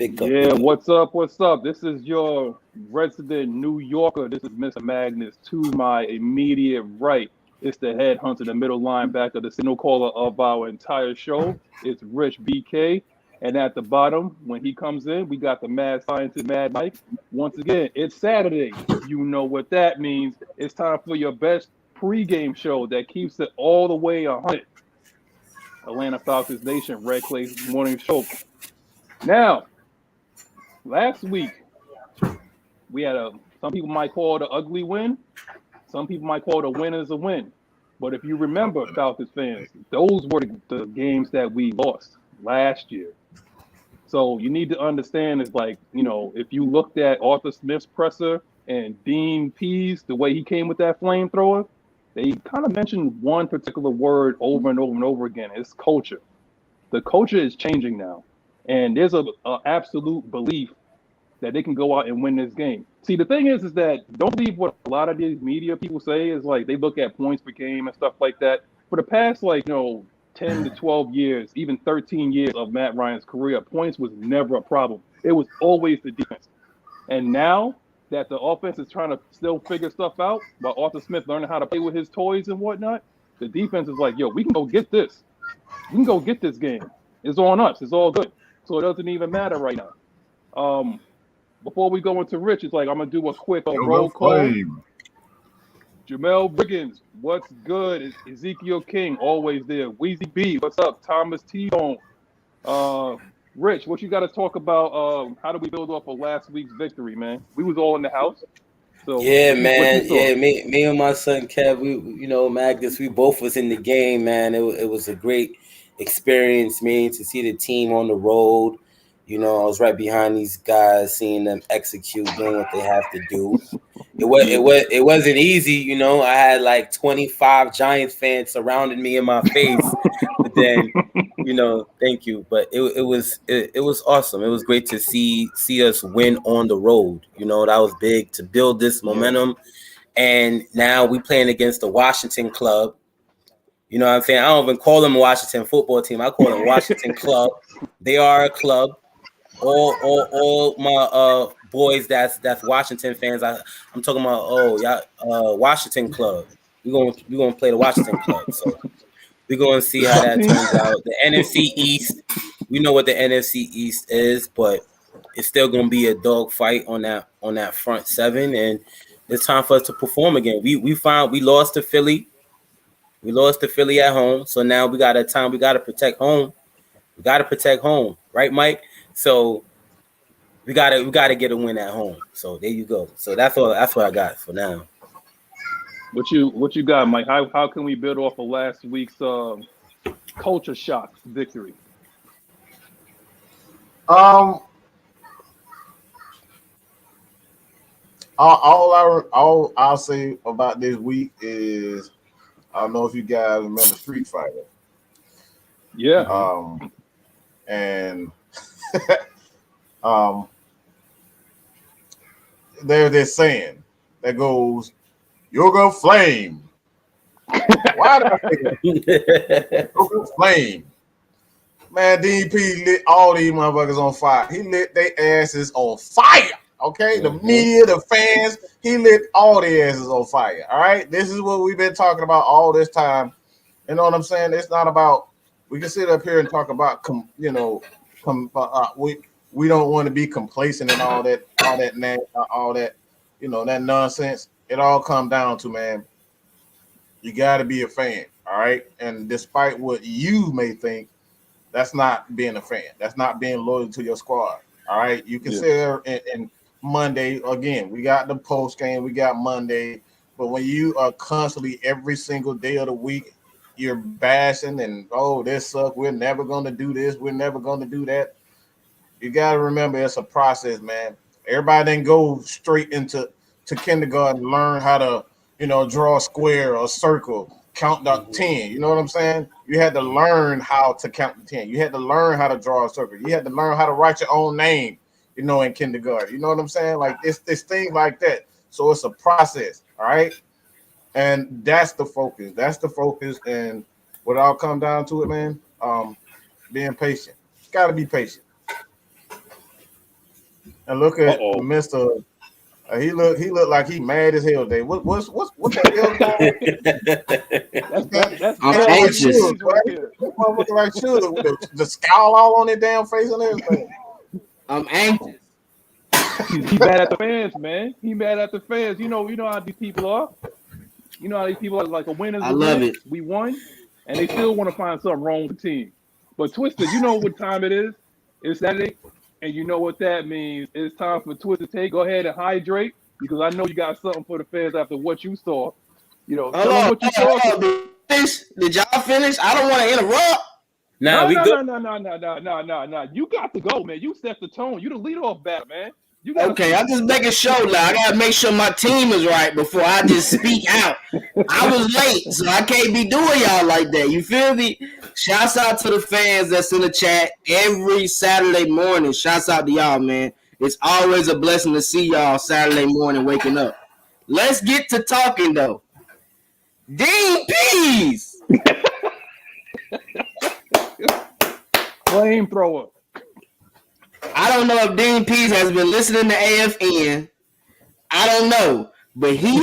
Yeah, what's up? What's up? This is your resident New Yorker. This is Mr. Magnus. To my immediate right, it's the headhunter, the middle linebacker, the signal caller of our entire show. It's Rich BK. And at the bottom, when he comes in, we got the mad scientist, Mad Mike. Once again, it's Saturday. You know what that means. It's time for your best pregame show that keeps it all the way 100. Atlanta Falcons Nation, Red Clay Morning Show. Now, last week, we had some people might call it an ugly win. Some people might call it a win as a win. But if you remember, Falcons fans, those were the games that we lost last year. So you need to understand is like, if you looked at Arthur Smith's presser and Dean Pease, the way he came with that flamethrower, they kind of mentioned one particular word over and over and over again. It's culture. The culture is changing now. And there's a absolute belief that they can go out and win this game. See, the thing is that don't believe what a lot of these media people say is like they look at points per game and stuff like that. For the past 10 to 12 years, even 13 years of Matt Ryan's career, points was never a problem. It was always the defense. And now that the offense is trying to still figure stuff out, while Arthur Smith learning how to play with his toys and whatnot, the defense is like, yo, we can go get this. We can go get this game. It's on us. It's all good. So it doesn't even matter right now. Before we go into Rich, it's like I'm gonna do a quick roll call. Jamel Briggins, what's good? Ezekiel King, always there. Weezy B, what's up? Thomas T-Bone. Rich, what you got to talk about? How do we build off of last week's victory, man? We was all in the house. So yeah, man. Yeah, me and my son Kev, Magnus, we both was in the game, man. It was a great experience, man, to see the team on the road. I was right behind these guys, seeing them execute, doing what they have to do. It wasn't easy, I had like 25 Giants fans surrounding me in my face. But then, thank you. But it was awesome. It was great to see us win on the road. That was big to build this momentum. And now we playing against the Washington club. You know what I'm saying? I don't even call them a Washington football team. I call them Washington club. They are a club. All my boys that's Washington fans. I'm talking about Washington club. We're gonna play the Washington club. So we're gonna see how that turns out. The NFC East, we know what the NFC East is, but it's still gonna be a dog fight on that front seven, and it's time for us to perform again. We lost to Philly. We lost to Philly at home, so now we got to protect home. We got to protect home, right, Mike? So we gotta get a win at home. So there you go. So that's what I got for now. What you got, Mike? How can we build off of last week's culture shock victory? All I'll say about this week is I don't know if you guys remember Street Fighter. Yeah. And there's this saying that goes, "Yoga flame." Why did I say that? Yoga flame. Man, DP lit all these motherfuckers on fire. He lit their asses on fire. Okay, the media, the fans, he lit all their asses on fire. All right, this is what we've been talking about all this time. You know what I'm saying? It's not about we can sit up here and talk about we don't want to be complacent and all that that nonsense. It all comes down to, man, you got to be a fan, all right? And despite what you may think, that's not being a fan. That's not being loyal to your squad, all right? You can sit there and Monday, again, we got the post game, we got Monday, but when you are constantly every single day of the week, you're bashing and, this sucks, we're never going to do this, we're never going to do that. You got to remember it's a process, man. Everybody didn't go straight into kindergarten and learn how to, draw a square or a circle, count to 10. You know what I'm saying? You had to learn how to count to 10. You had to learn how to draw a circle. You had to learn how to write your own name, in kindergarten. You know what I'm saying? Like it's thing like that. So it's a process, all right? And that's the focus. That's the focus. And what all come down to it, man, being patient. Got to be patient. And look at Uh-oh. Mister. He looked like he mad as hell today. What's the hell going on? That's I'm anxious. right there. That motherfucker like sugar with the scowl all on his damn face and everything. I'm anxious. He mad at the fans, man. He mad at the fans. You know how these people are. You know how these people are like a winner's I love it. We won, and they still want to find something wrong with the team. But Twister, you know what time it is? It's Saturday, and you know what that means. It's time for Twister Take. Go ahead and hydrate, because I know you got something for the fans after what you saw. You know, tell them what you saw. Did y'all finish? I don't want to interrupt. No. You got to go, man. You set the tone. You the leadoff batter, man. Okay, I'm just making sure now. I gotta make sure my team is right before I just speak out. I was late, so I can't be doing y'all like that. You feel me? Shouts out to the fans that's in the chat every Saturday morning. Shouts out to y'all, man. It's always a blessing to see y'all Saturday morning waking up. Let's get to talking though. Dean Pease. Flamethrower. I don't know if Dean Pease has been listening to AFN. I don't know. But he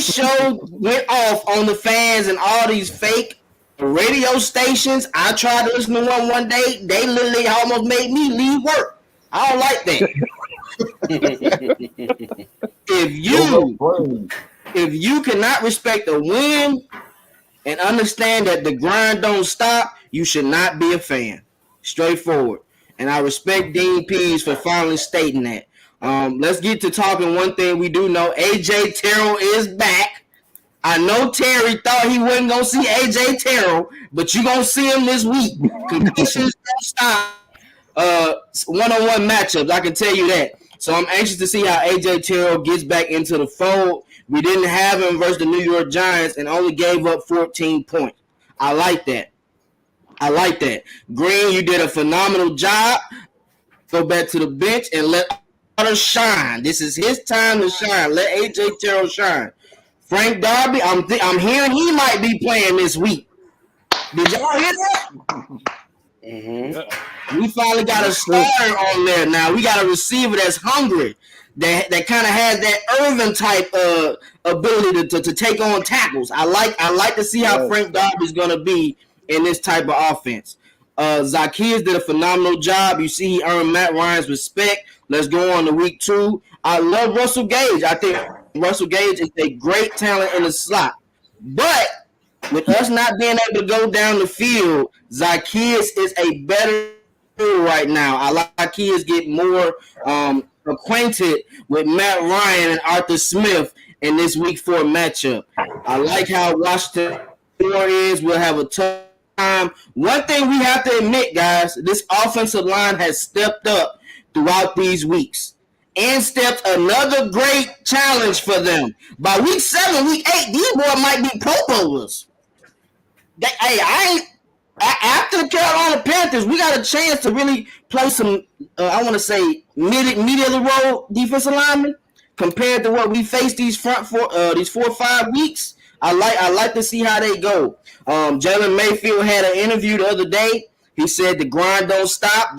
went off on the fans and all these fake radio stations. I tried to listen to one day. They literally almost made me leave work. I don't like that. If you cannot respect a win and understand that the grind don't stop, you should not be a fan. Straightforward. And I respect Dean Pease for finally stating that. Let's get to talking one thing we do know. AJ Terrell is back. I know Terry thought he wasn't going to see AJ Terrell, but you're going to see him this week. Conditions don't stop one-on-one matchups. I can tell you that. So I'm anxious to see how AJ Terrell gets back into the fold. We didn't have him versus the New York Giants and only gave up 14 points. I like that. Green, you did a phenomenal job. Go back to the bench and let Otter shine. This is his time to shine. Let AJ Terrell shine. Frank Darby, I'm hearing he might be playing this week. Did y'all hear that? Mm-hmm. We finally got a starter on there now. We got a receiver that's hungry. That kind of has that Irvin type ability to take on tackles. I like to see how Frank Darby's gonna be in this type of offense. Zacchaeus did a phenomenal job. You see he earned Matt Ryan's respect. Let's go on to week 2. I love Russell Gage. I think Russell Gage is a great talent in the slot. But with us not being able to go down the field, Zacchaeus is a better right now. I like Zacchaeus get more acquainted with Matt Ryan and Arthur Smith in this week 4 matchup. I like how Washington is. We'll have a tough time. One thing we have to admit, guys, this offensive line has stepped up throughout these weeks and stepped another great challenge for them. By week 7, week 8, these boys might be Pro Bowlers. After the Carolina Panthers, we got a chance to really play some, I want to say, middle of the road defensive linemen compared to what we faced these 4 or 5 weeks. I like to see how they go. Jalen Mayfield had an interview the other day. He said the grind don't stop.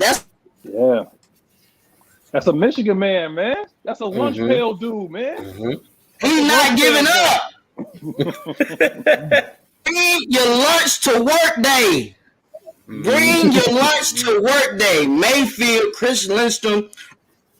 That's a Michigan man, man. That's a lunch pail dude, man. He's not giving up. Bring your lunch to work day. Bring your lunch to work day. Mayfield, Chris Lindstrom,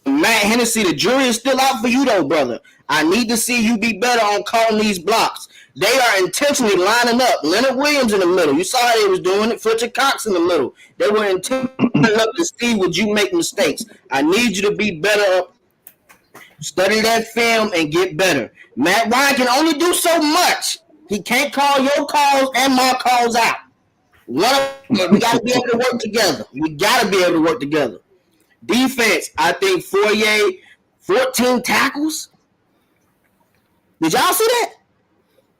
Matt Hennessy, the jury is still out for you, though, brother. I need to see you be better on calling these blocks. They are intentionally lining up. Leonard Williams in the middle. You saw how they was doing it. Fletcher Cox in the middle. They were intentionally up to see would you make mistakes. I need you to be better up. Study that film and get better. Matt Ryan can only do so much. He can't call your calls and my calls out. We got to be able to work together. Defense, I think Fourier, 14 tackles. Did y'all see that?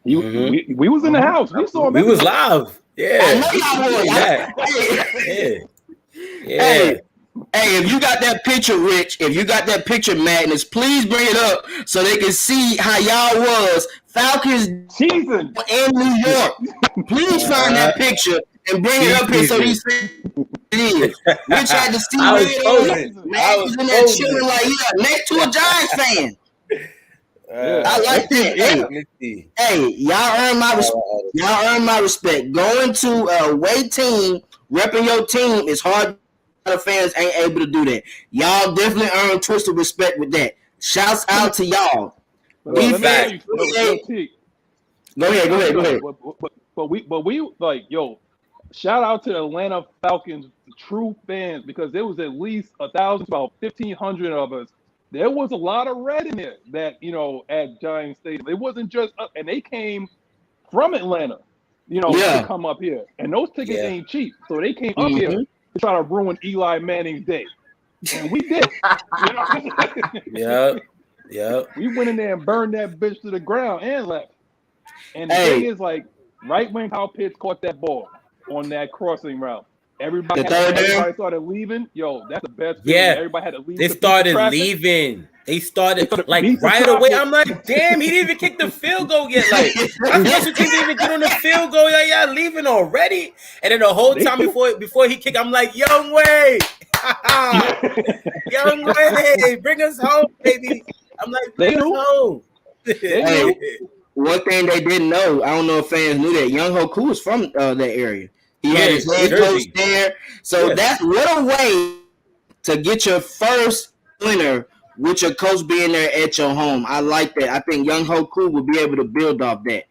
We was in the house. We saw him. We was live. Yeah. I know y'all was. Hey, if you got that picture, Rich, if you got that picture, Magnus, please bring it up so they can see how y'all was Falcons in New York. Please find that picture and bring it up here so these is. Rich had to see I was red on frozen. it. Man was in there chilling like, yeah, next to a Giants fan. I like that. Hey, y'all earn my respect. Going to a away team, repping your team is hard. A lot of fans ain't able to do that. Y'all definitely earn twisted respect with that. Shouts out to y'all. Let me tell you, T. Go ahead. But we like, yo, shout out to the Atlanta Falcons true fans, because there was at least 1,000 to about 1,500 of us. There was a lot of red in there that, at Giants Stadium. It wasn't just us, and they came from Atlanta, to come up here. And those tickets ain't cheap. So they came up here to try to ruin Eli Manning's day. And we did. Yeah. We went in there and burned that bitch to the ground and left. And the thing is, like, right when Kyle Pitts caught that ball on that crossing route, everybody started leaving. Yo, that's the best feeling. Yeah. Everybody had to leave. They started leaving. They started like right away. I'm like, damn, he didn't even kick the field goal yet. Like, I guess you didn't even get on the field goal. Like, yeah, leaving already. And then the whole time before he kicked, I'm like, Young Way, Young Way, bring us home, baby. I'm like, bring us home. Hey, one thing they didn't know, I don't know if fans knew that, Young Hoku was from that area. He had his head coach there. So that's what a way to get your first winner with your coach being there at your home. I like that. I think Young Hoku will be able to build off that.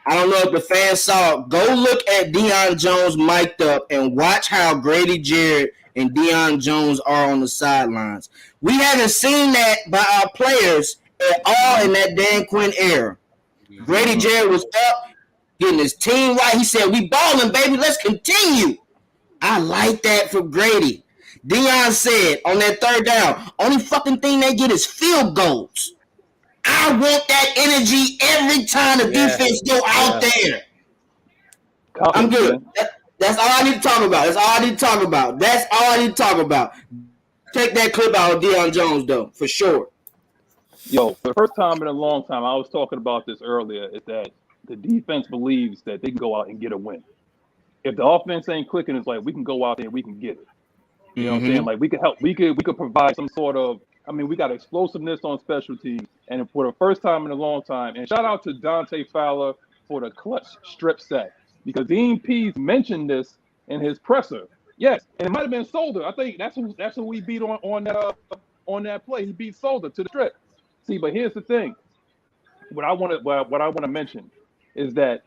I don't know if the fans saw. Go look at Deion Jones mic'd up and watch how Grady Jarrett and Deion Jones are on the sidelines. We haven't seen that by our players at all in that Dan Quinn era. Grady Jarrett was up, getting his team right. He said, we balling, baby. Let's continue. I like that for Grady. Deion said on that third down, only fucking thing they get is field goals. I want that energy every time the defense go out there. I'm good. That's all I need to talk about. Take that clip out of Deion Jones, though, for sure. Yo, for the first time in a long time, I was talking about this earlier, is that the defense believes that they can go out and get a win. If the offense ain't clicking, it's like we can go out there and we can get it. You know what I'm saying? Like, we could help. We could provide some sort of. I mean, we got explosiveness on special teams, and for the first time in a long time. And shout out to Dante Fowler for the clutch strip sack, because Dean Pease mentioned this in his presser. Yes, and it might have been Solder. I think that's who we beat on that play. He beat Solder to the strip. See, but here's the thing. What I want to mention is that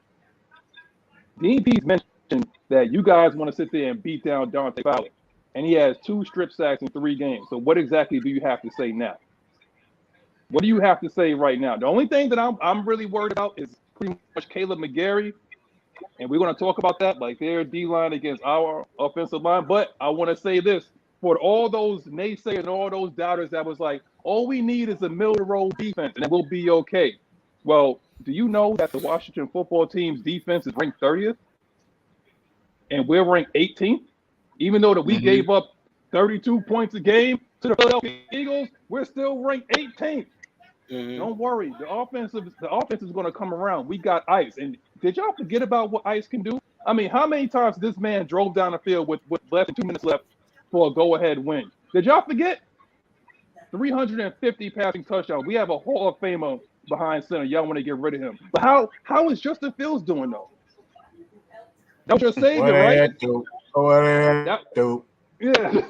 Dean Pease mentioned that you guys want to sit there and beat down Dante Fowler. And he has 2 strip sacks in 3 games. So what exactly do you have to say now? What do you have to say right now? The only thing that I'm really worried about is pretty much Caleb McGarry. And we're going to talk about that, like their D-line against our offensive line. But I want to say this. For all those naysayers and all those doubters that was like, all we need is a middle-of-the-road defense, and we'll be okay. Well, do you know that the Washington football team's defense is ranked 30th? And we're ranked 18th? Even though that we gave up 32 points a game to the Philadelphia Eagles, we're still ranked 18th. Don't worry. The offense is going to come around. We got Ice. And did y'all forget about what Ice can do? I mean, how many times this man drove down the field with less than 2 minutes left for a go-ahead win? Did y'all forget? 350 passing touchdowns. We have a Hall of Famer behind center. Y'all want to get rid of him. But how is Justin Fields doing, though? That was your savior, right? Yeah.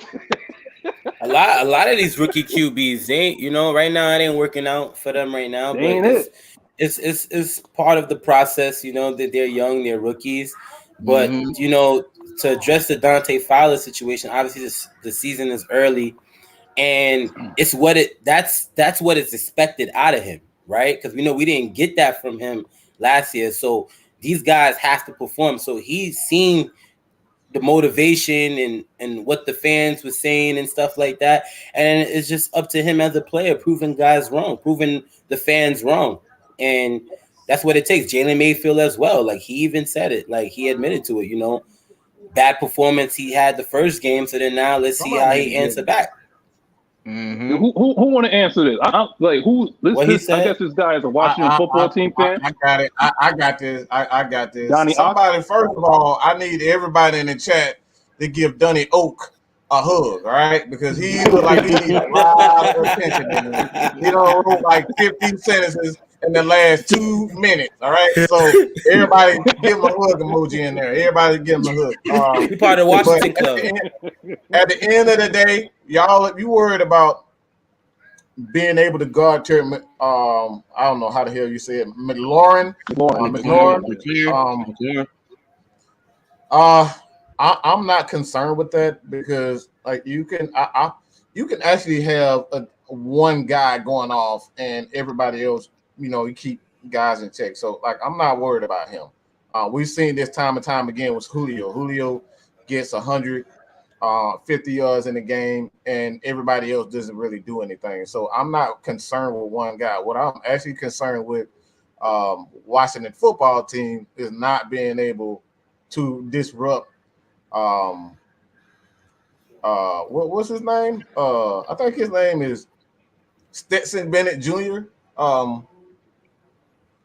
A lot of these rookie QBs, right now it ain't working out for them right now. But it's part of the process, that they're young, they're rookies. But to address the Dante Fowler situation, obviously the season is early, and it's that's what is expected out of him, right? Because we didn't get that from him last year, so these guys have to perform. So he's seen the motivation and what the fans were saying and stuff like that. And it's just up to him as a player, proving guys wrong, proving the fans wrong. And that's what it takes. Jalen Mayfield as well. Like, he even said it, like he admitted to it, bad performance he had the first game. So then now let's see how he answers back. Who want to answer this? I guess this guy is a Washington football team fan. I got it. I got this. I got this. Donnie Somebody, first of all, I need everybody in the chat to give Dunny Oak a hug, all right? Because he looked like he needs a lot of attention. He don't wrote like 50 sentences in the last 2 minutes, all right? So everybody give him a hug emoji in there. Everybody give him a hug. He part of the Washington Club. At the end of the day, y'all, if you worried about being able to guard Terry, I don't know how the hell you say it, McLaurin. I'm not concerned with that because like you can actually have one guy going off and everybody else, you keep guys in check. So like I'm not worried about him. We've seen this time and time again with Julio. Julio gets 150 yards in the game and everybody else doesn't really do anything. So I'm not concerned with one guy. What I'm actually concerned with Washington football team is not being able to disrupt what's his name? I think his name is Stetson Bennett Jr.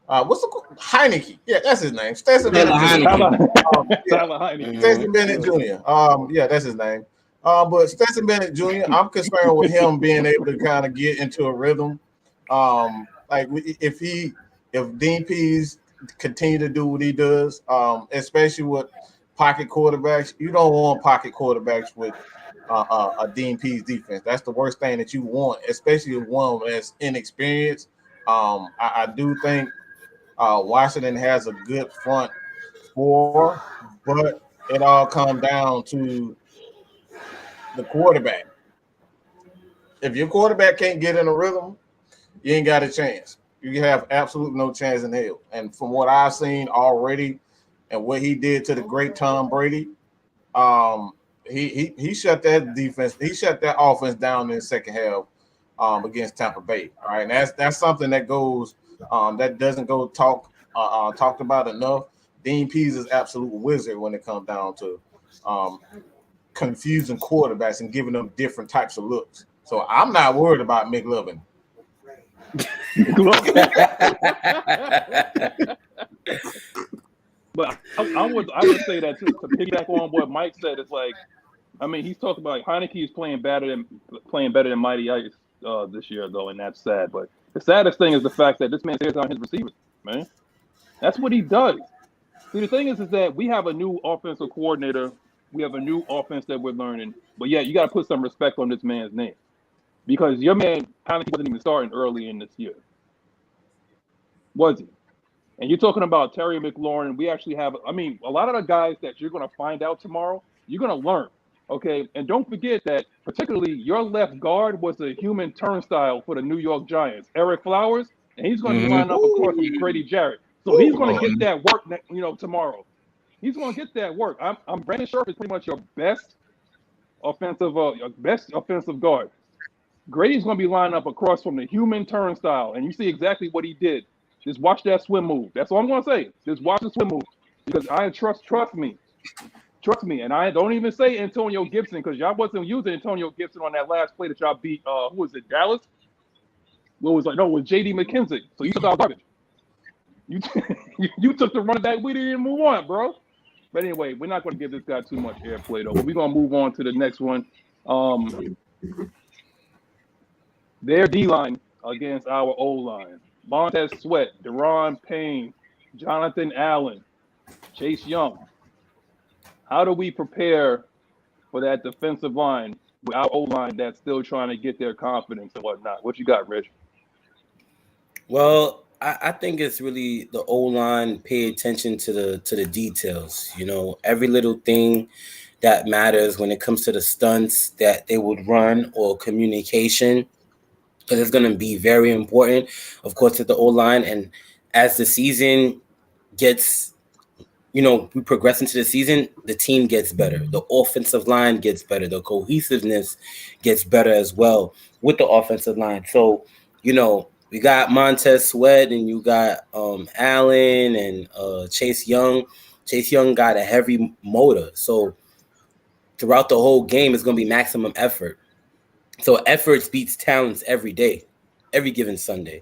What's the Heineke? Yeah, that's his name. Stetson Bennett Jr. Stetson Bennett Jr. Yeah, that's his name. But Stetson Bennett Jr. I'm concerned with him being able to kind of get into a rhythm. Like if Dean Pease continue to do what he does, especially with pocket quarterbacks, you don't want pocket quarterbacks with a Dean Pease defense. That's the worst thing that you want, especially one that's inexperienced. I do think Washington has a good front four, but it all comes down to the quarterback. If your quarterback can't get in a rhythm, you ain't got a chance. You have absolutely no chance in hell. And from what I've seen already and what he did to the great Tom Brady, he shut that defense, he shut that offense down in the second half against Tampa Bay. All right, and that's something that goes that doesn't go talked about enough. Dean Pease is absolute wizard when it comes down to confusing quarterbacks and giving them different types of looks. So I'm not worried about McLovin. But I would say that too, to piggyback on what Mike said. It's like, I mean, he's talking about Heineke is playing better than Mighty Ice this year, though, and that's sad. But the saddest thing is the fact that this man stares down his receivers, man. That's what he does. See, the thing is that we have a new offensive coordinator. We have a new offense that we're learning. But yeah, you got to put some respect on this man's name. Because your man Heineke wasn't even starting early in this year. Was he? And you're talking about Terry McLaurin. We actually have, I mean, a lot of the guys that you're going to find out tomorrow, you're going to learn. Okay? And don't forget that particularly your left guard was a human turnstile for the New York Giants, Eric Flowers, and he's going to be lining up across from Grady Jarrett. So he's going to get that work, tomorrow. He's going to get that work. I'm Brandon Scherf is pretty much your best offensive guard. Grady's going to be lining up across from the human turnstile, and you see exactly what he did. Just watch that swim move. That's all I'm going to say. Just watch the swim move because I trust me. Trust me. And I don't even say Antonio Gibson because y'all wasn't using Antonio Gibson on that last play that y'all beat. Who was it? Dallas? What was it? No, it was J.D. McKissick. So you took out garbage. You took the running back we didn't even want, bro. But anyway, we're not going to give this guy too much airplay, though. But we're going to move on to the next one. Their D-line against our O-line. Montez Sweat, Deron Payne, Jonathan Allen, Chase Young. How do we prepare for that defensive line with our O-line that's still trying to get their confidence and whatnot? What you got, Rich? Well, I think it's really the O-line pay attention to the details. Every little thing that matters when it comes to the stunts that they would run or communication. Because it's going to be very important, of course, at the O-line. And as the season gets, we progress into the season, the team gets better. The offensive line gets better. The cohesiveness gets better as well with the offensive line. So, we got Montez Sweat and you got Allen and Chase Young. Chase Young got a heavy motor. So throughout the whole game, it's going to be maximum effort. So efforts beats talents every day, every given Sunday.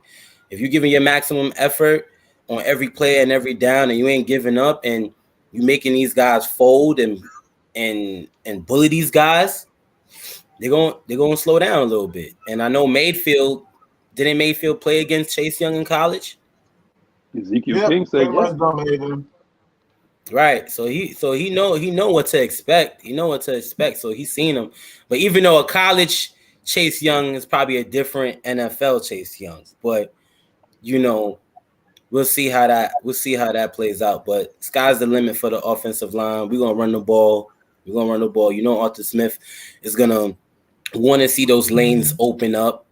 If you're giving your maximum effort on every play and every down and you ain't giving up and you're making these guys fold and and bully these guys, they're going to slow down a little bit. And I know didn't Mayfield play against Chase Young in college? Ezekiel King said yes. Right. So he know what to expect. He know what to expect. So he's seen him. But even though a college Chase Young is probably a different NFL Chase Young, but we'll see how that plays out. But sky's the limit for the offensive line. We're gonna run the ball. Arthur Smith is gonna want to see those lanes open up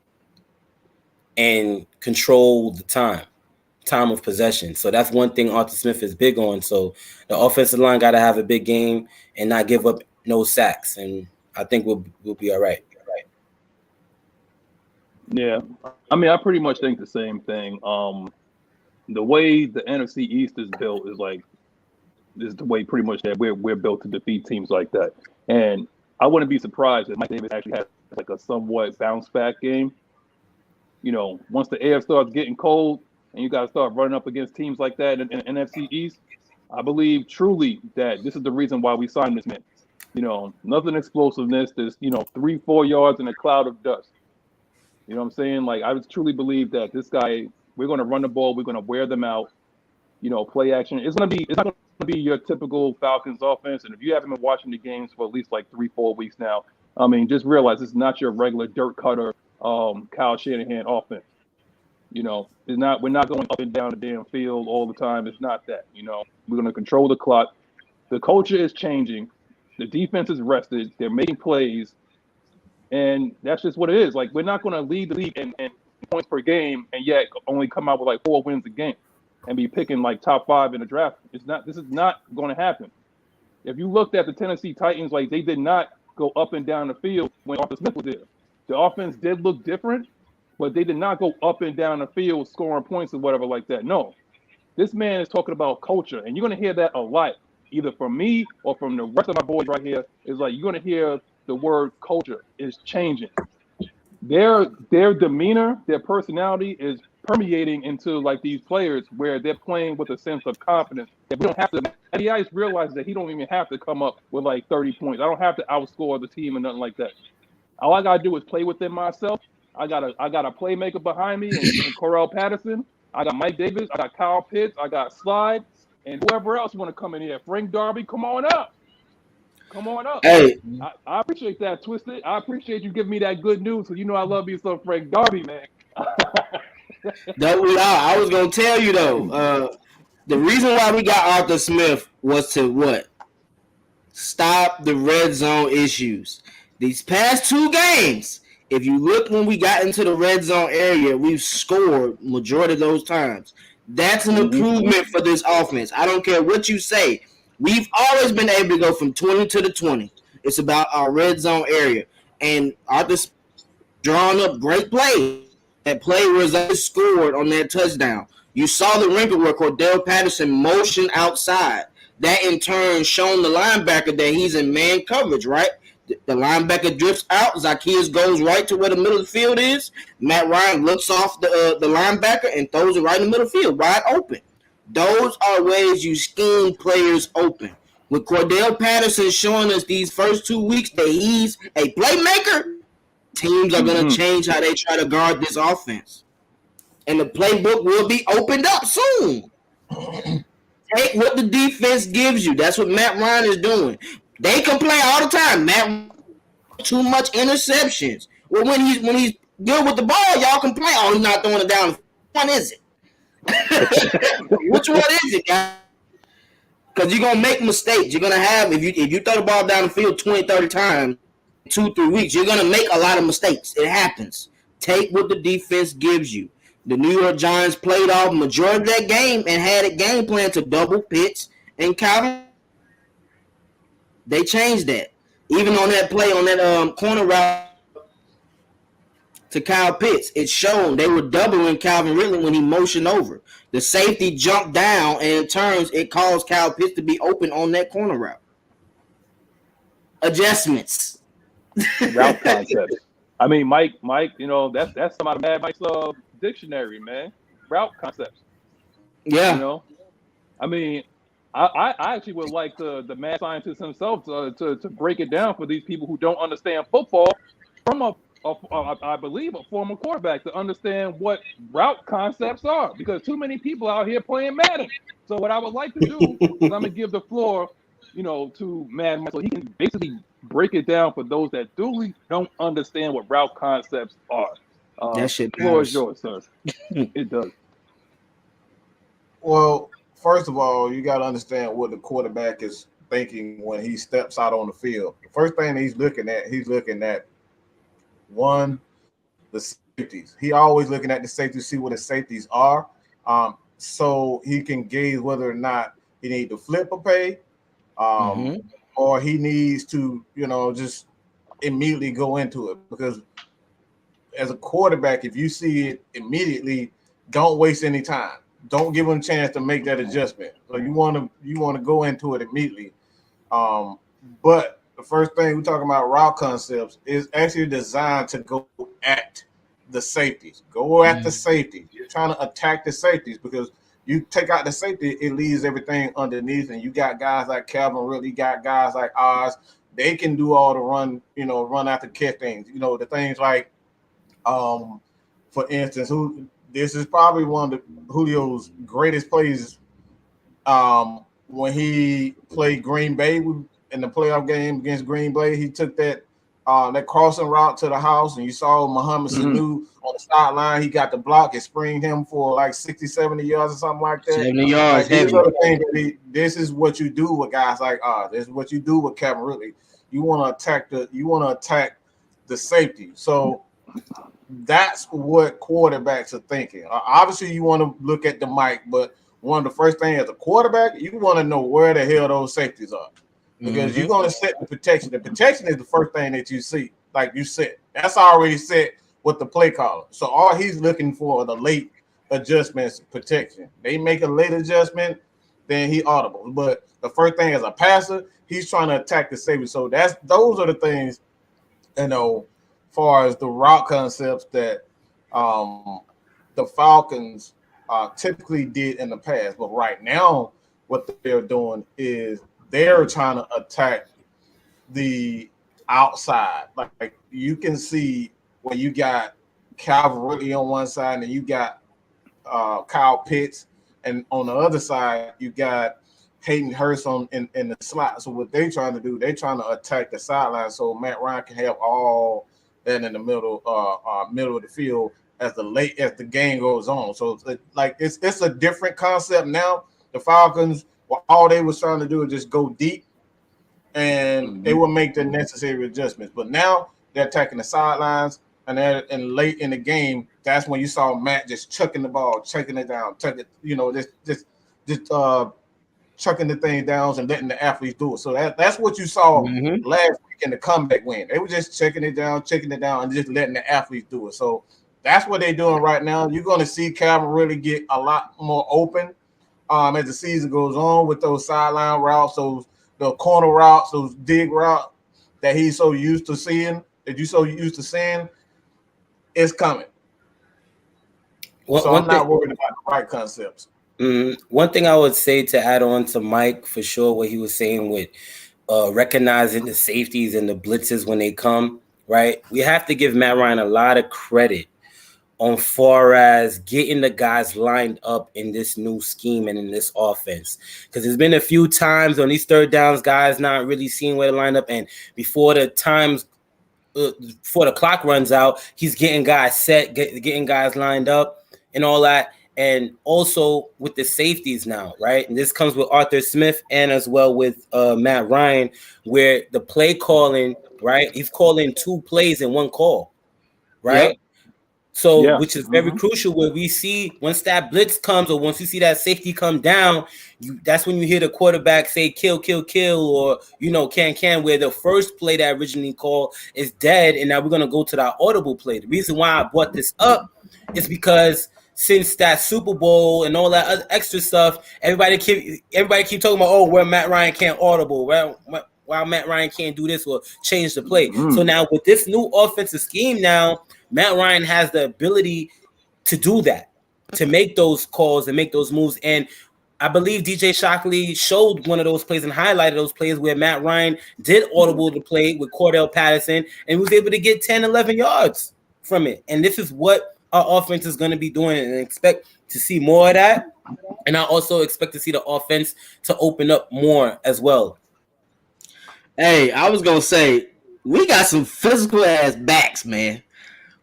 and control the time of possession. So that's one thing Arthur Smith is big on. So the offensive line got to have a big game and not give up no sacks. And I think we'll be all right. Yeah. I mean, I pretty much think the same thing. The way the NFC East is built is the way pretty much that we're built to defeat teams like that. And I wouldn't be surprised if Mike Davis actually has like a somewhat bounce back game. Once the air starts getting cold, and you got to start running up against teams like that in NFC East, I believe truly that this is the reason why we signed this man. Nothing explosiveness. There's, 3-4 yards in a cloud of dust. You know what I'm saying? Like, I truly believe that this guy, we're going to run the ball. We're going to wear them out. Play action. It's not going to be your typical Falcons offense. And if you haven't been watching the games for at least like 3-4 weeks now, I mean, just realize it's not your regular dirt cutter, Kyle Shanahan offense. It's not. We're not going up and down the damn field all the time. It's not that. We're going to control the clock. The culture is changing. The defense is rested. They're making plays, and that's just what it is. Like, we're not going to lead the league in points per game, and yet only come out with like 4 wins a game, and be picking like top 5 in the draft. This is not going to happen. If you looked at the Tennessee Titans, like, they did not go up and down the field when Arthur Smith was there. The offense did look different, but they did not go up and down the field scoring points or whatever like that. No. This man is talking about culture, and you're going to hear that a lot, either from me or from the rest of my boys right here. Is like, you're going to hear the word culture is changing. Their demeanor, their personality is permeating into like these players where they're playing with a sense of confidence that we don't have to. Matty Ice realizes that he don't even have to come up with like 30 points. I don't have to outscore the team or nothing like that. All I got to do is play within myself. I got a playmaker behind me and Corell Patterson. I got Mike Davis. I got Kyle Pitts. I got Slide. And whoever else want to come in here. Frank Darby, come on up. Come on up. Hey. I appreciate that, Twisted. I appreciate you giving me that good news. So I love you some Frank Darby, man. I was going to tell you, though. The reason why we got Arthur Smith was to what? Stop the red zone issues. These past 2 games, if you look when we got into the red zone area, we've scored majority of those times. That's an improvement for this offense. I don't care what you say. We've always been able to go from 20 to the 20. It's about our red zone area. And Arthur drawing up great plays. That play was scored on that touchdown. You saw the wrinkle where Cordell Patterson motioned outside. That in turn shown the linebacker that he's in man coverage, right? The linebacker drifts out. Zacchaeus goes right to where the middle of the field is. Matt Ryan looks off the linebacker and throws it right in the middle of the field, wide open. Those are ways you scheme players open. With Cordell Patterson showing us these first 2 weeks that he's a playmaker, teams are going to change how they try to guard this offense. And the playbook will be opened up soon. Take what the defense gives you. That's what Matt Ryan is doing. They complain all the time. Matt, too much interceptions. Well, when he's good with the ball, y'all complain. Oh, he's not throwing it down. Which one is it? Which one is it, guys? Because you're gonna make mistakes. You're gonna have if you throw the ball down the field 20, 30 times, 2-3 weeks, you're gonna make a lot of mistakes. It happens. Take what the defense gives you. The New York Giants played off majority of that game and had a game plan to double Pitts and Calvin. They changed that. Even on that play on that corner route to Kyle Pitts, it showed they were doubling Calvin Ridley when he motioned over. The safety jumped down, and in turns, it caused Kyle Pitts to be open on that corner route. Adjustments. Route concepts. I mean, Mike, that's some out of Mad Mike's dictionary, man. Route concepts. Yeah. I mean, I actually would like the mad scientist himself to break it down for these people who don't understand football from I believe a former quarterback to understand what route concepts are, because too many people out here playing Madden. So what I would like to do is I'm gonna give the floor, to Madden so he can basically break it down for those that duly don't understand what route concepts are. That shit floor is matters. yours, sir. It does. Well, first of all, you got to understand what the quarterback is thinking when he steps out on the field. The first thing he's looking at one, the safeties. He always looking at the safeties to see what the safeties are, so he can gauge whether or not he need to flip a pay, or he needs to, just immediately go into it. Because as a quarterback, if you see it immediately, don't waste any time. Don't give him a chance to make that adjustment. So you want to go into it immediately. But the first thing we're talking about, route concepts, is actually designed to go at the safeties. Go at the safety. You're trying to attack the safeties, because you take out the safety, it leaves everything underneath. And you got guys like Calvin Ridley, got guys like Oz. They can do all the run after catch things. The things like, for instance, this is probably one of Julio's greatest plays, when he played Green Bay in the playoff game against Green Bay. He took that crossing route to the house, and you saw Muhammad Sanu on the sideline. He got the block. It springed him for like 60, 70 yards or something like that. 70 yards. This is what you do with guys like this is what you do with Calvin Ridley. You want to attack the safety. So that's what quarterbacks are thinking. Obviously, you want to look at the mic, but one of the first things as a quarterback, you want to know where the hell those safeties are, because you're going to set the protection. The protection is the first thing that you see, like you said. That's already set with the play caller. So all he's looking for are the late adjustments, protection. They make a late adjustment, then he audible. But the first thing as a passer, he's trying to attack the safety. So those are the things, far as the route concepts that the Falcons typically did in the past. But right now, what they're doing is they're trying to attack the outside. Like you can see when you got Calvin Ridley on one side and you got Kyle Pitts, and on the other side you got Hayden Hurst in the slot. So what they're trying to do, they're trying to attack the sideline so Matt Ryan can have all that in the middle of the field as the game goes on. So it's a different concept now. The Falcons, all they was trying to do is just go deep, and they will make the necessary adjustments. But now they're attacking the sidelines, and late in the game, that's when you saw Matt just chucking the ball, chucking it down, just chucking the thing down and letting the athletes do it. So that's what you saw last week in the comeback win. They were just checking it down, and just letting the athletes do it. So that's what they're doing right now. You're going to see Calvin really get a lot more open as the season goes on with those sideline routes, the corner routes, those dig routes that he's so used to seeing, it's coming. I'm not worried about the right concepts. One thing I would say to add on to Mike, for sure, what he was saying with recognizing the safeties and the blitzes when they come, right? We have to give Matt Ryan a lot of credit on far as getting the guys lined up in this new scheme and in this offense. Because there's been a few times on these third downs, guys not really seeing where to line up. And before the clock runs out, he's getting guys set, getting guys lined up and all that. And also with the safeties now, right? And this comes with Arthur Smith and as well with Matt Ryan, where the play calling, right? He's calling 2 plays in 1 call, right? Yep. So, which is very crucial, where we see once that blitz comes or once you see that safety come down, that's when you hear the quarterback say kill, or, can, where the first play that originally called is dead. And now we're going to go to that audible play. The reason why I brought this up is because since that Super Bowl and all that other extra stuff, everybody keep talking about, where Matt Ryan can't audible, why Matt Ryan can't do this or change the play. So now with this new offensive scheme now, Matt Ryan has the ability to do that, to make those calls and make those moves. And I believe DJ Shockley showed one of those plays and highlighted those plays where Matt Ryan did audible the play with Cordell Patterson and was able to get 10, 11 yards from it. And this is what our offense is going to be doing, and expect to see more of that. And I also expect to see the offense to open up more as well. Hey, I was going to say, we got some physical ass backs, man.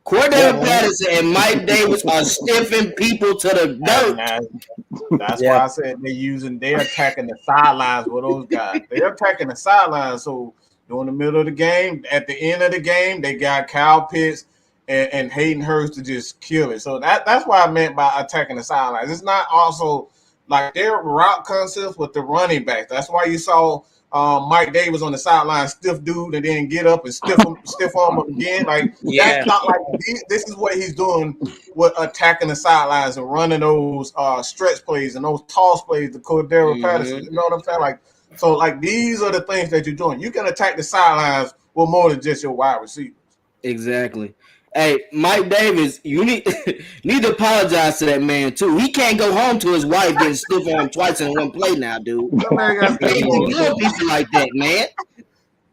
Cordell Patterson and Mike Davis are stiffing people to the dirt. That's why I said they're attacking the sidelines with those guys. They're attacking the sidelines. So during the middle of the game, at the end of the game, they got Kyle Pitts and Hayden Hurst to just kill it. So that's what I meant by attacking the sidelines. It's not also like their route concepts with the running backs. That's why you saw Mike Davis on the sideline, stiff dude, and then get up and stiff arm him again. Like that's not like this is what he's doing with attacking the sidelines and running those stretch plays and those toss plays to Cordell Patterson. You know what I'm saying? Like so, like these are the things that you're doing. You can attack the sidelines with more than just your wide receivers. Exactly. Hey, Mike Davis, you need to apologize to that man too. He can't go home to his wife getting stiff on him twice in one play now, dude. You can't do people like that, man.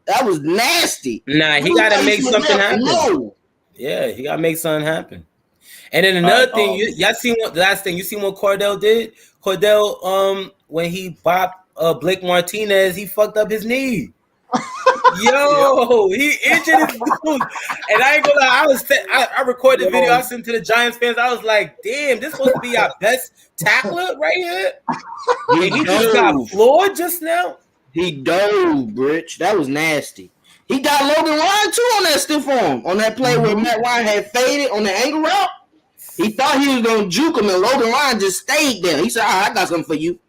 That was nasty. Nah, he got to make something happen. No. Yeah, he got to make something happen. And then another thing, y'all seen what the last thing you seen what Cordell did? Cordell, when he bopped Blake Martinez, he fucked up his knee. Yo, he injured his dude. And I ain't gonna lie, I recorded the video I sent to the Giants fans. I was like, damn, this supposed to be our best tackler right here. He just got floored just now. He dove, Rich. That was nasty. He got Logan Ryan too on that stiff arm. On that play where Matt Ryan had faded on the angle route. He thought he was gonna juke him, and Logan Ryan just stayed there. He said, all right, I got something for you.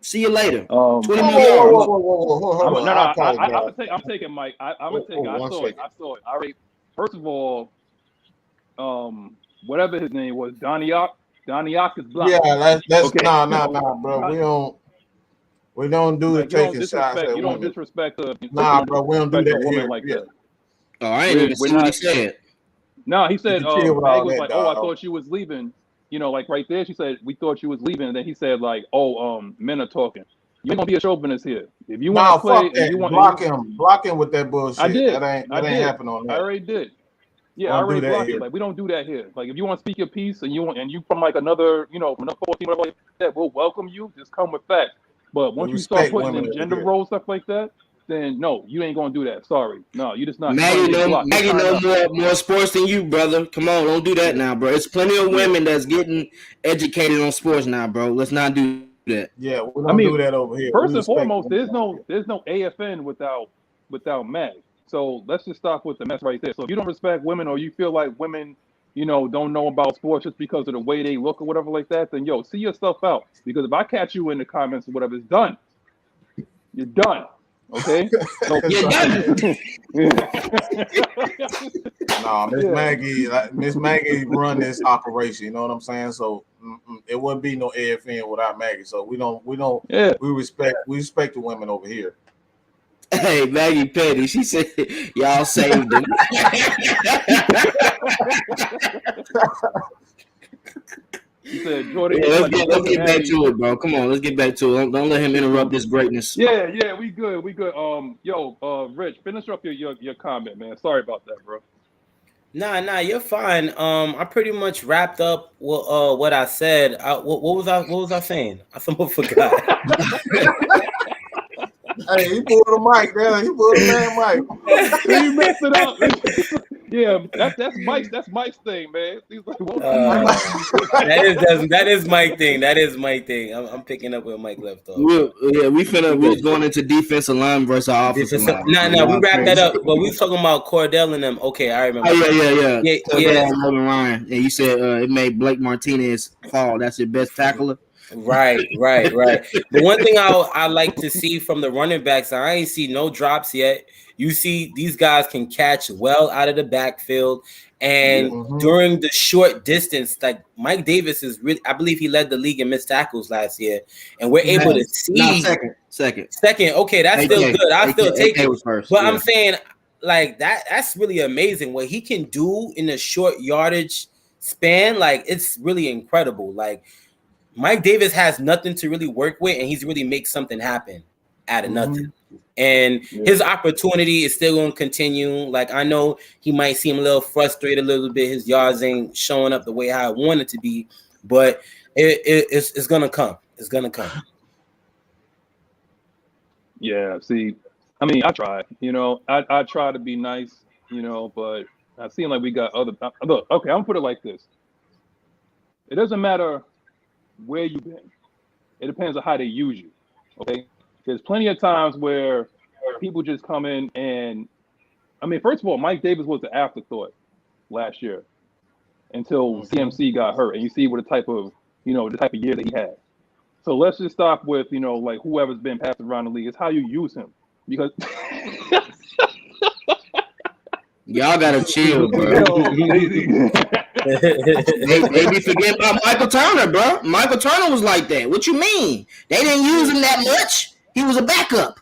See you later. 20 million. I'm taking Mike. I'm gonna take it. I saw it. All right. First of all, whatever his name was, Doniak is blocked. Yeah, that's okay. Nah, bro. We don't do the taking shots. You don't disrespect her. Nah, bro, we don't do that here. Like that. Oh, I ain't even see what he said. No, he said, Meg was like, I thought you was leaving. You know, like right there, she said, we thought you was leaving. And then he said, like, men are talking. You ain't gonna be a chauvinist here. If you want to play, and you want block him with that bullshit. I did. That ain't happening on that. I already did. Yeah, I already blocked it. Like we don't do that here. Like if you want to speak your piece and you from like another, from another 14 whatever like that, we'll welcome you. Just come with facts. But once you start putting in gender roles stuff like that, then no, you ain't gonna do that. Sorry, no, you just not. Maggie know more sports than you, brother. Come on, don't do that now, bro. It's plenty of women that's getting educated on sports now, bro. Let's not do that. Yeah, we don't do that over here. First and foremost, there's no AFN without Mag. So let's just stop with the mess right there. So if you don't respect women or you feel like women, don't know about sports just because of the way they look or whatever like that, then see yourself out. Because if I catch you in the comments or whatever, it's done. You're done. Okay. So, no, Miss Maggie run this operation. You know what I'm saying? So it wouldn't be no AFN without Maggie. So we respect the women over here. Hey, Maggie Petty, she said y'all saved him. He said, Jordan, let's get back to it, bro. Come on, let's get back to it. Don't let him interrupt this greatness. Yeah, we good. Rich, finish up your comment, man. Sorry about that, bro. Nah, you're fine. I pretty much wrapped up what I said. What was I saying? I somehow forgot. Hey, he pulled the mic down. He pulled the damn mic. He messed it up. Yeah, that's Mike's thing, man. He's like, that is Mike's thing. That is my thing. I'm picking up where Mike left off. We're going into defensive line versus offensive line. No, we wrapped that up. But we was talking about Cordell and them. Okay, I remember. Oh, yeah. Logan Ryan. And you said it made Blake Martinez fall. That's your best tackler. Right. The one thing I like to see from the running backs, I ain't see no drops yet. You see these guys can catch well out of the backfield, and during the short distance, like Mike Davis is really, I believe he led the league in missed tackles last year, and we're able to see second. Okay, that's still good. I'll still take it. First, but I'm saying like that's really amazing what he can do in a short yardage span. Like it's really incredible. Like Mike Davis has nothing to really work with, and he's really make something happen out of nothing. And his opportunity is still going to continue. Like, I know he might seem a little frustrated a little bit. His yards ain't showing up the way how I want it to be, but it's going to come. It's going to come. Yeah, see, I mean, I try, I try to be nice, but I seem like we got other. Look, okay, I'm gonna put it like this. It doesn't matter where you've been. It depends on how they use you. Okay, there's plenty of times where people just come in and, I mean, first of all, Mike Davis was the afterthought last year until CMC got hurt, and you see what the type of year that he had. So let's just stop with, like whoever's been passed around the league. It's how you use him, because y'all gotta chill, bro. they be forgetting about Michael Turner, bro. Michael Turner was like that. What you mean? They didn't use him that much. He was a backup.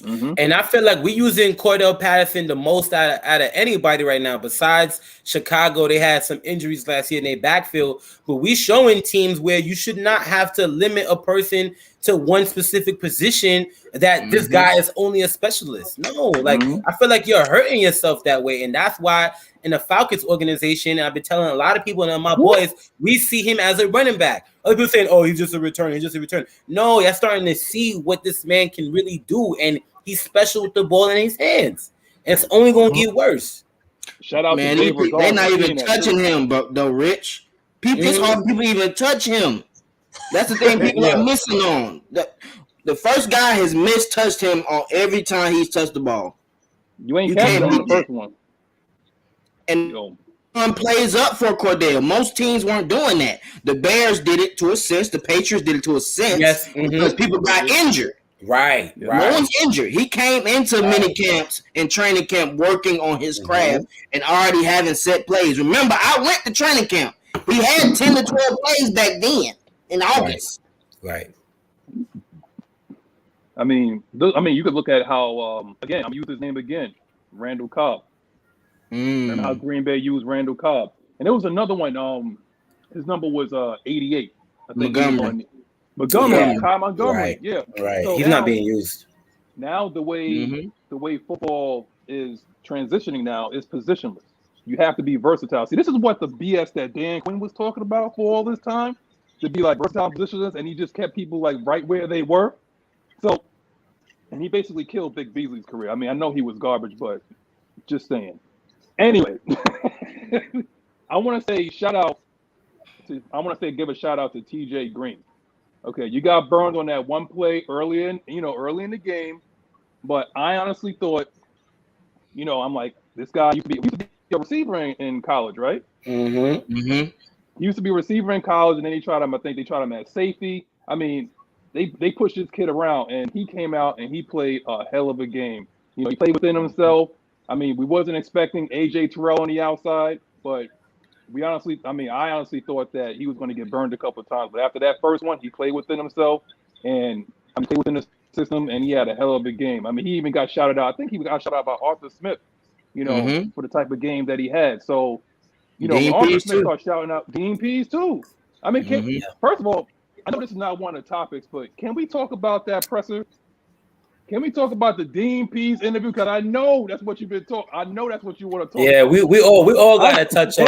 And I feel like we using Cordell Patterson the most out of anybody right now. Besides Chicago, they had some injuries last year in their backfield. But we showing teams where you should not have to limit a person to one specific position, that this guy is only a specialist. No, like I feel like you're hurting yourself that way. And that's why in the Falcons organization, and I've been telling a lot of people and my boys, we see him as a running back. Other people saying, oh, he's just a return. He's just a return. No, you're starting to see what this man can really do. And he's special with the ball in his hands. It's only going to get worse. Shout out man, to they're not even touching him, but though, Rich. It's hard people even touch him. That's the thing people are missing on. The first guy has mistouched him on every time he's touched the ball. You can't beat the first one. And one plays up for Cordell. Most teams weren't doing that. The Bears did it to a sense. The Patriots did it to a sense because people got injured. Right. No one's injured. He came into mini camps and training camp working on his craft and already having set plays. Remember, I went to training camp. We had 10 to 12 plays back then in August. Right. I mean, you could look at how again, I'm using his name again, Randall Cobb, and how Green Bay used Randall Cobb. And there was another one. His number was 88. I think Montgomery, Kyle Montgomery. Right. So he's not being used. Now the way football is transitioning now is positionless. You have to be versatile. See, this is what the BS that Dan Quinn was talking about for all this time, to be like versatile positionless, and he just kept people like right where they were. So, and he basically killed Vic Beasley's career. I mean, I know he was garbage, but just saying. Anyway, I want to say give a shout out to TJ Green. Okay, you got burned on that one play early in the game, but I honestly thought, I'm like, this guy used to be a receiver in college, right? He used to be a receiver in college, and then they tried him at safety. I mean, they pushed this kid around, and he came out and he played a hell of a game. He played within himself. I mean, we wasn't expecting AJ Terrell on the outside, but I honestly thought that he was going to get burned a couple of times. But after that first one, he played within himself and played within the system, and he had a hell of a game. I mean, he even got shouted out. I think he got shouted out by Arthur Smith, for the type of game that he had. So, Arthur Smith started shouting out Dean Pease too. I mean, first of all, I know this is not one of the topics, but can we talk about that presser? Can we talk about the Dean Pease interview? Because I know that's what you've been talking. I know that's what you want to talk. Yeah, we all got to touch on.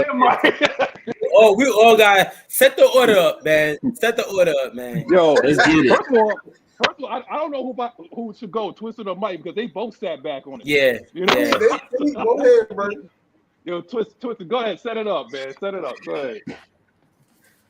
We all got to set the order up, man. Yo, let's get it. First of all, I don't know who should go, Twisted or Mike, because they both sat back on it. Yeah. Go ahead, bro. Yo, Twisted, go ahead, set it up, man. Set it up. Go ahead.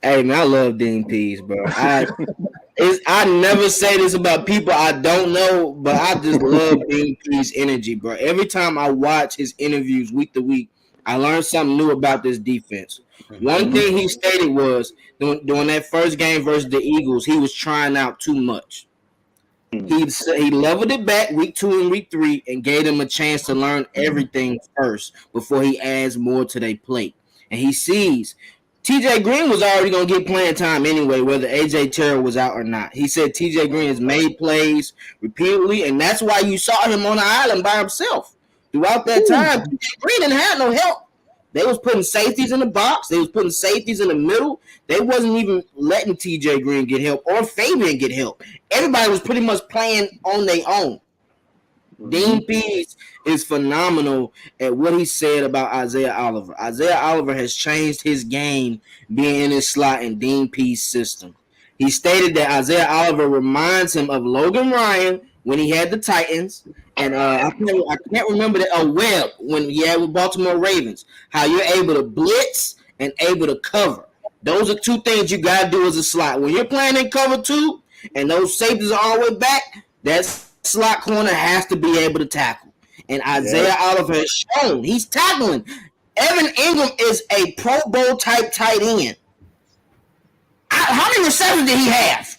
Hey man, I love Dean Pease, bro. I never say this about people I don't know, but I just love Dean Pease' energy, bro. Every time I watch his interviews week to week, I learn something new about this defense. One thing he stated was during that first game versus the Eagles, he was trying out too much. He leveled it back week 2 and week 3 and gave them a chance to learn everything first before he adds more to their plate. And he sees TJ Green was already going to get playing time anyway, whether AJ Terrell was out or not. He said TJ Green has made plays repeatedly, and that's why you saw him on the island by himself. Throughout that time, TJ Green didn't have no help. They was putting safeties in the box. They was putting safeties in the middle. They wasn't even letting TJ Green get help or Fabian get help. Everybody was pretty much playing on their own. Dean Pease is phenomenal at what he said about Isaiah Oliver. Isaiah Oliver has changed his game being in his slot in Dean Pease's system. He stated that Isaiah Oliver reminds him of Logan Ryan when he had the Titans, and I can't remember that. Webb when he had with Baltimore Ravens. How you're able to blitz and able to cover. Those are two things you got to do as a slot. When you're playing in cover two and those safeties are all the way back, that's slot corner has to be able to tackle. And Isaiah Oliver has shown he's tackling. Evan Ingram is a Pro Bowl type tight end. How many receptions did he have?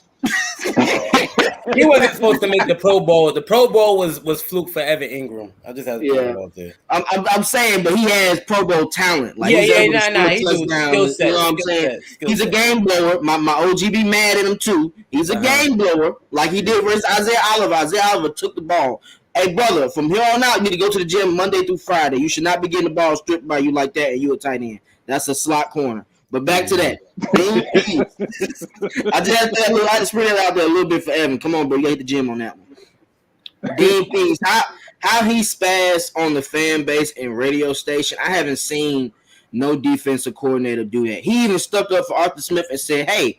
He wasn't supposed to make the Pro Bowl. The Pro Bowl was fluke for Evan Ingram. I just have to put it out there. I'm saying, but he has Pro Bowl talent. Like he's a skill set. You know what I'm saying? He's a game blower. My OG be mad at him too. He's a game blower, like he did versus Isaiah Oliver. Isaiah Oliver took the ball. Hey, brother, from here on out, you need to go to the gym Monday through Friday. You should not be getting the ball stripped by you like that, and you a tight end. That's a slot corner. But back to that. I just had to spread it out there a little bit for Evan. Come on, bro. You hit the gym on that one. Dean Pease, how he spazzed on the fan base and radio station. I haven't seen no defensive coordinator do that. He even stuck up for Arthur Smith and said, hey,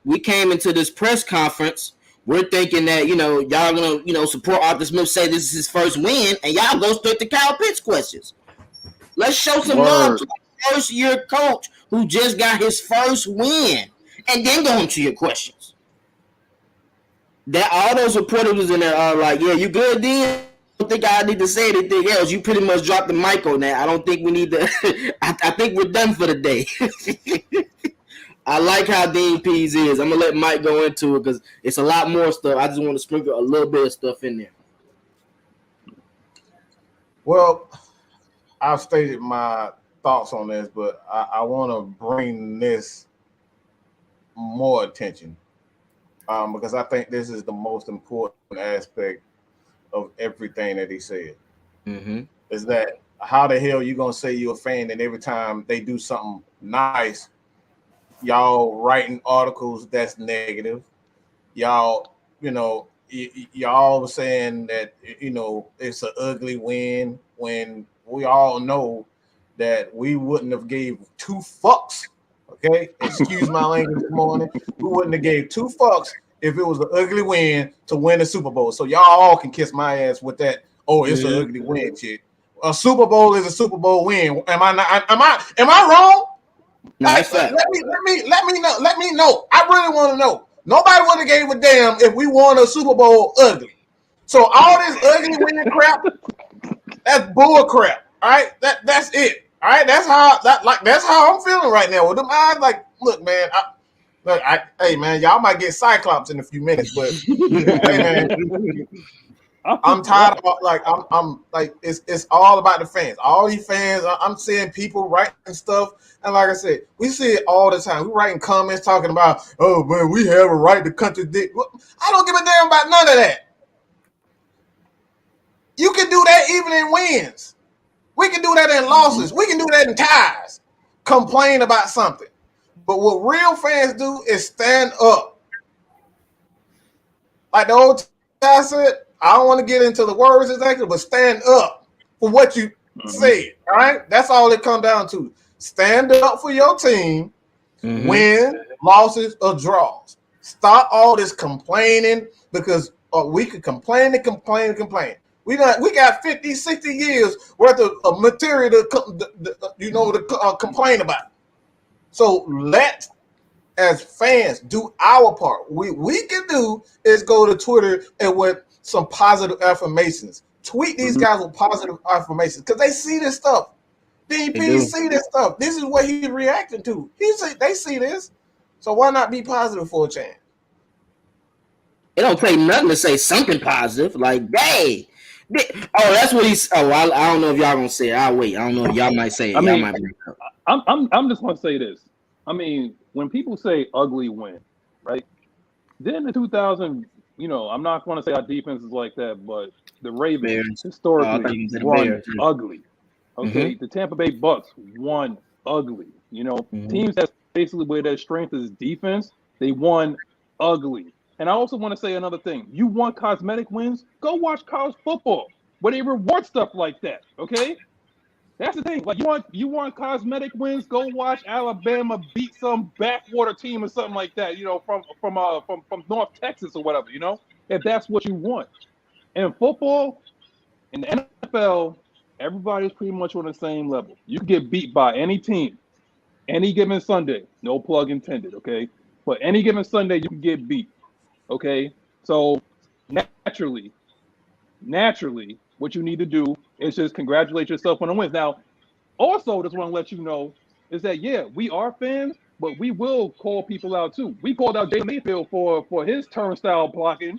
we came into this press conference. We're thinking that, y'all going to, support Arthur Smith, say this is his first win, and y'all go straight to Kyle Pitts questions. Let's show some love to the first-year coach who just got his first win, and then go into your questions. That all those reporters was in there are like, yeah, you good, Dean? I don't think I need to say anything else. You pretty much dropped the mic on that. I don't think we need to. I think we're done for the day. I like how Dean Pease is. I'm going to let Mike go into it because it's a lot more stuff. I just want to sprinkle a little bit of stuff in there. Well, I've stated my thoughts on this, but I want to bring this more attention because I think this is the most important aspect of everything that he said. Is that how the hell you gonna say you're a fan and every time they do something nice, y'all writing articles that's negative, y'all saying that it's an ugly win when we all know that we wouldn't have gave two fucks. Okay, excuse my language this morning. We wouldn't have gave two fucks if it was an ugly win to win the Super Bowl. So y'all all can kiss my ass with that. Oh, it's an ugly win, shit. A Super Bowl is a Super Bowl win. Am I wrong? No, that's fact. Let me know. I really want to know. Nobody would have gave a damn if we won a Super Bowl ugly. So all this ugly winning crap, that's bull crap. All right, that's it. All right, that's how I'm feeling right now. With them eyes, like, look, man, hey, man, y'all might get Cyclops in a few minutes, but hey, man, I'm tired of I'm like it's all about the fans. All these fans, I'm seeing people writing stuff, and like I said, we see it all the time. We writing comments talking about, oh man, we have a right to contradict. I don't give a damn about none of that. You can do that even in wins. We can do that in losses. We can do that in ties. Complain about something. But what real fans do is stand up. Like the old guy said, I don't want to get into the words exactly, but stand up for what you said. All right? That's all it comes down to. Stand up for your team, win, losses, or draws. Stop all this complaining because we could complain and complain and complain. We got 50, 60 years worth of material to complain about. So let, as fans, do our part. We can do is go to Twitter and with some positive affirmations. Tweet these guys with positive affirmations because they see this stuff. DP see this stuff. This is what he's reacting to. They see this. So why not be positive for a chance? It don't take nothing to say something positive. Like, hey. Oh, that's what he's. Oh, I don't know if y'all gonna say it. I'll wait. I don't know if y'all might say it. I'm just gonna say this. I mean, when people say ugly win, right? Then the 2000, I'm not gonna say our defense is like that, but the Ravens historically run ugly. Okay, the Tampa Bay Bucks won ugly. Teams that's basically where their strength is defense, they won ugly. And I also want to say another thing. You want cosmetic wins? Go watch college football where they reward stuff like that. Okay, that's the thing. Like you want cosmetic wins? Go watch Alabama beat some backwater team or something like that. From North Texas or whatever. If that's what you want. In football, in the NFL, everybody's pretty much on the same level. You can get beat by any team, any given Sunday. No plug intended. Okay, but any given Sunday you can get beat. Okay, so naturally, what you need to do is just congratulate yourself on the wins. Now, also, just want to let you know is that we are fans, but we will call people out too. We called out Jay Mayfield for his turnstile blocking.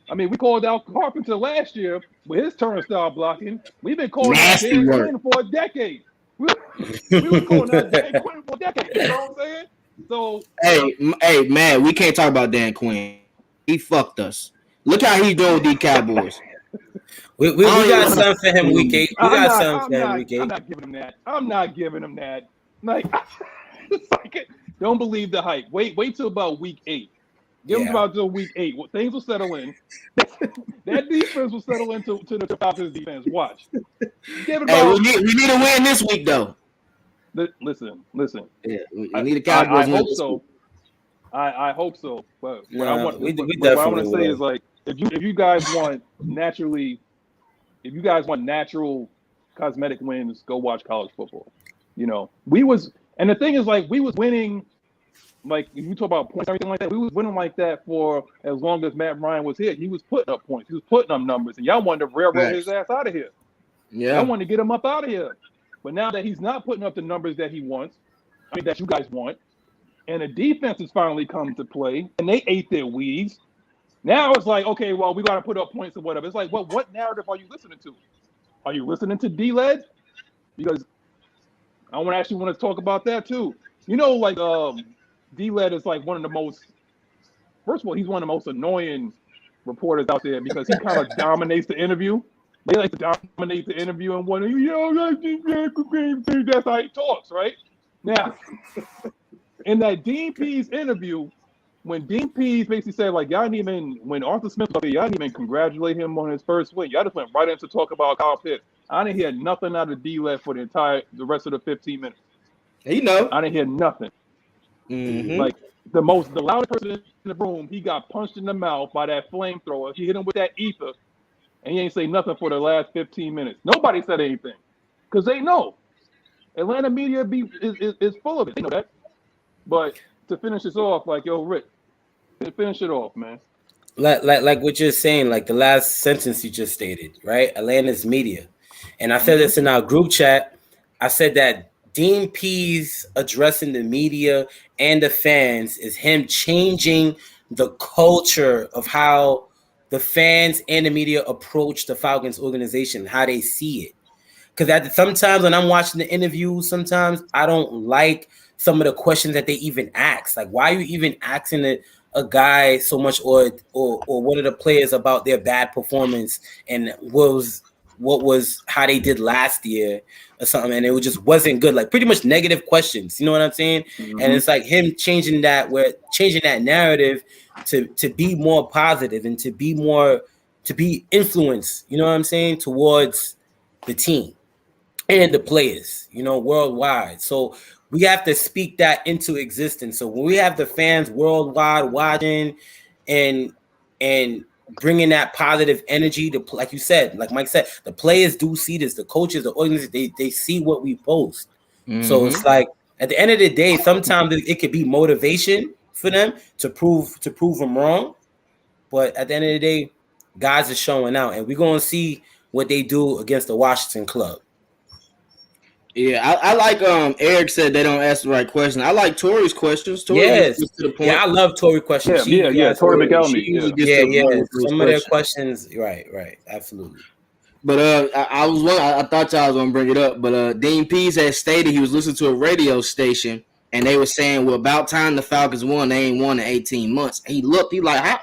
I mean, we called out Carpenter last year with his turnstile blocking. We've been calling out Dan Quinn for a decade. We were calling out Dan Quinn for a decade. You know what I'm saying? So, hey, man, we can't talk about Dan Quinn. He fucked us. Look how he's doing with these Cowboys. We got something for him week 8. We got something for him week 8. I'm not giving him that. I'm not giving him that. Like, it's like, don't believe the hype. Wait till about week 8. Give him about till week 8. Things will settle in. That defense will settle into the Falcons defense. Watch. Give it about. We need a win this week, though. Listen. Yeah, we need a Cowboys win. I hope so. But what I want to say is, like, if you guys want natural cosmetic wins, go watch college football. And the thing is, like, we was winning. Like, if you talk about points and everything like that, we was winning like that for as long as Matt Ryan was here. He was putting up points. He was putting up numbers. And y'all wanted to railroad his ass out of here. Yeah. I wanted to get him up out of here. But now that he's not putting up the numbers that he wants, that you guys want, and the defense has finally come to play, and they ate their weeds, now it's like, okay, well, we got to put up points or whatever. It's like, what narrative are you listening to? Are you listening to D-Led? Because I actually want to talk about that, too. D-Led is like one of the most, first of all, he's one of the most annoying reporters out there because he kind of dominates the interview. They like to dominate the interview and wonder, that's how he talks, right? Now, in that Dean Pease interview, when Dean Pease basically said, like, when Arthur Smith was up there, y'all didn't even congratulate him on his first win. Y'all just went right into talk about Kyle Pitts. I didn't hear nothing out of D-Led for the rest of the 15 minutes. I didn't hear nothing. Mm-hmm. Like, the loudest person in the room, he got punched in the mouth by that flamethrower. He hit him with that ether, and he ain't say nothing for the last 15 minutes. Nobody said anything because they know Atlanta media is full of it. They know that. But to finish this off, like, yo, Rick, finish it off, man. Like what you're saying, like the last sentence you just stated, right? Atlanta's media, and I said this in our group chat. I said that Dean Pease addressing the media and the fans is him changing the culture of how the fans and the media approach the Falcons organization, how they see it. Because sometimes when I'm watching the interviews, sometimes I don't like some of the questions that they even ask. Like, why are you even asking a guy so much or one of the players about their bad performance and what was how they did last year or something, and it just wasn't good. Like, pretty much negative questions. You know what I'm saying? Mm-hmm. And it's like him changing that narrative to be more positive and to be influenced. You know what I'm saying? Towards the team and the players. Worldwide. So we have to speak that into existence. So when we have the fans worldwide watching and bringing that positive energy to, like you said, like Mike said, the players do see this, the coaches, the organization, they see what we post. Mm-hmm. So it's like at the end of the day, sometimes it could be motivation for them to prove them wrong. But at the end of the day, guys are showing out, and we're going to see what they do against the Washington club. Yeah, I like Eric said they don't ask the right question. I like Tori's questions. Yes. To the point. Yeah, I love Tori questions. Yeah, Tori McElney. Yeah. Some of their questions, right, absolutely. But I thought y'all was gonna bring it up. But Dean Pease had stated he was listening to a radio station, and they were saying, "Well, about time the Falcons won. They ain't won in 18 months." And he like,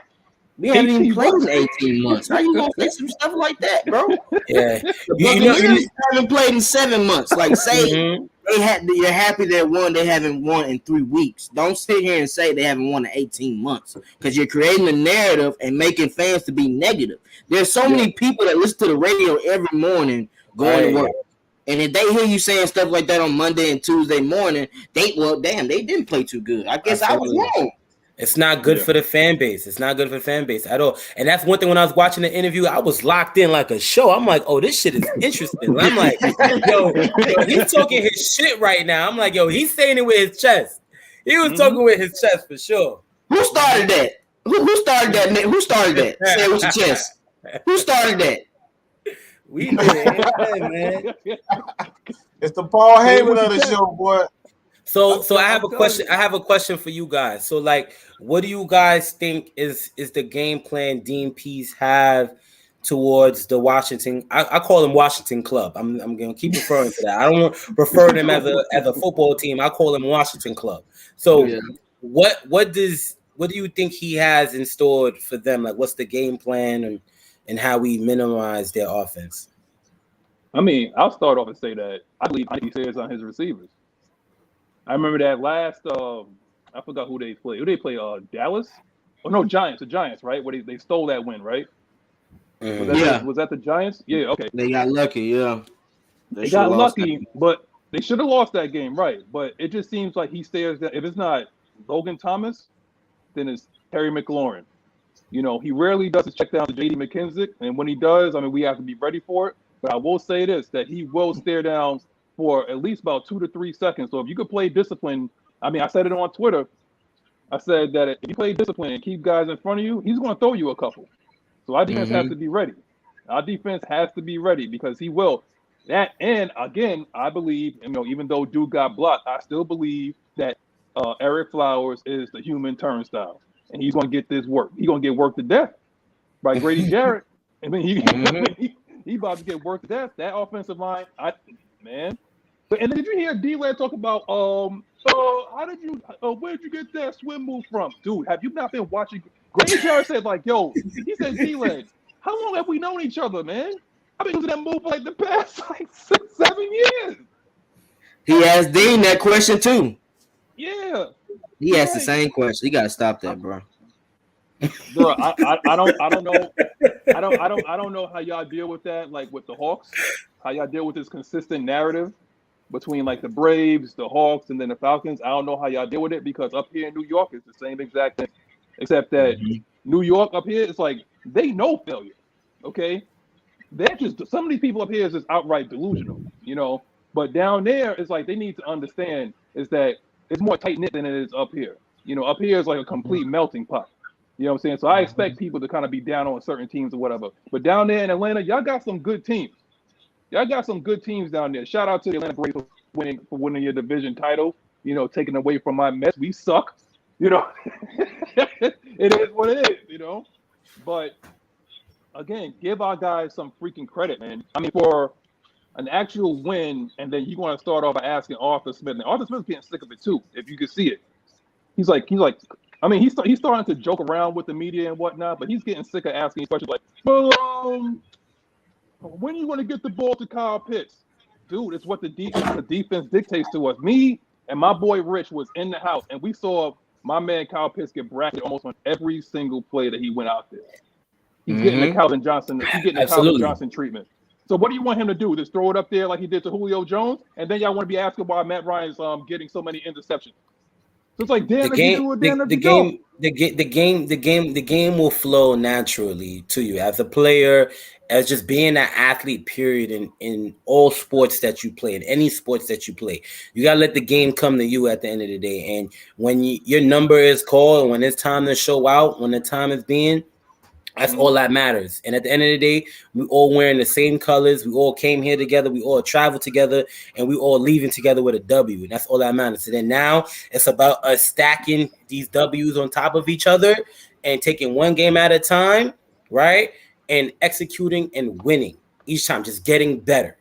We haven't even played in 18 months. How you gonna say some stuff like that, bro? Yeah, The Buccaneers haven't played in 7 months. Like, say you're happy they won. They haven't won in 3 weeks. Don't sit here and say they haven't won in 18 months because you're creating a narrative and making fans to be negative. There's so many people that listen to the radio every morning going to work. And if they hear you saying stuff like that on Monday and Tuesday morning, they didn't play too good. I guess I was wrong. It's not good for the fan base. It's not good for the fan base at all. And that's one thing when I was watching the interview, I was locked in like a show. I'm like, oh, this shit is interesting. I'm like, yo, he's talking his shit right now. I'm like, yo, he's saying it with his chest. He was talking with his chest for sure. Who started that? Who started that? Who started that? Say it with your chest. Who started that? We did it, man. It's the Paul Heyman of the show, boy. So I have a question. I have a question for you guys. So, like, what do you guys think is the game plan Dean Pease have towards the Washington? I call them Washington Club. I'm gonna keep referring to that. I don't refer to them as a football team. I call them Washington Club. So, what do you think he has in store for them? Like, what's the game plan and how we minimize their offense? I mean, I'll start off and say that I believe he says on his receivers. I remember that last I forgot who they played. Who they play? Dallas? Oh no, Giants. The Giants, right? Where they stole that win, right? Was that the Giants? Yeah, okay. They got lucky, yeah. They got lucky, but they should have lost that game, right? But it just seems like he stares that if it's not Logan Thomas, then it's Terry McLaurin. You know, he rarely does his check down to J.D. McKissick, and when he does, I mean, we have to be ready for it. But I will say this, that he will stare down for at least about 2 to 3 seconds. So if you could play discipline, I mean, I said it on Twitter. I said that if you play discipline and keep guys in front of you, he's going to throw you a couple. So our defense has to be ready. Our defense has to be ready because he will. That, and again, I believe, you know, even though Duke got blocked, I still believe that Eric Flowers is the human turnstile, and he's going to get this work. He's going to get worked to death by Grady Jarrett. I mean, he about to get worked to death. That offensive line, man. But and then did you hear D-Lad talk about where'd you get that swim move from? Dude, have you not been watching? Grady Jarrett said, like, yo, he said, D-Lad, how long have we known each other, man? I've been using that move for like the past like 6-7 years. He asked Dean that question too. Yeah. He asked the same question. You gotta stop that, bro. Bro, I don't know. I don't know how y'all deal with that, like with the Hawks. How y'all deal with this consistent narrative between like the Braves, the Hawks, and then the Falcons. I don't know how y'all deal with it because up here in New York, it's the same exact thing, except that New York up here, it's like they know failure. Okay, they're just some of these people up here is just outright delusional, you know. But down there, it's like they need to understand is that it's more tight knit than it is up here. You know, up here is like a complete melting pot. You know what I'm saying? So I expect people to kind of be down on certain teams or whatever. But down there in Atlanta, y'all got some good teams. Y'all got some good teams down there. Shout out to the Atlanta Braves for winning your division title. You know, taking away from my Mets. We suck. You know, it is what it is. You know, but again, give our guys some freaking credit, man. I mean, for an actual win, and then you want to start off by asking Arthur Smith. And Arthur Smith's getting sick of it too. If you can see it, he's like. I mean, he's starting to joke around with the media and whatnot, but he's getting sick of asking questions like, "Well, when are you going to get the ball to Kyle Pitts?" Dude, it's what the defense dictates to us. Me and my boy Rich was in the house, and we saw my man Kyle Pitts get bracketed almost on every single play that he went out there. He's getting the Calvin Johnson. He's getting the Calvin Johnson treatment. So what do you want him to do? Just throw it up there like he did to Julio Jones, and then y'all want to be asking why Matt Ryan's getting so many interceptions? So it's like, damn, the game will flow naturally to you as a player, as just being an athlete, period, in all sports that you play, in any sports that you play. You got to let the game come to you at the end of the day. And when your number is called, when it's time to show out, when the time is being, that's all that matters. And at the end of the day, we all wearing the same colors. We all came here together. We all traveled together, and we all leaving together with a W. And that's all that matters. So then now it's about us stacking these W's on top of each other and taking one game at a time, right? And executing and winning each time, just getting better.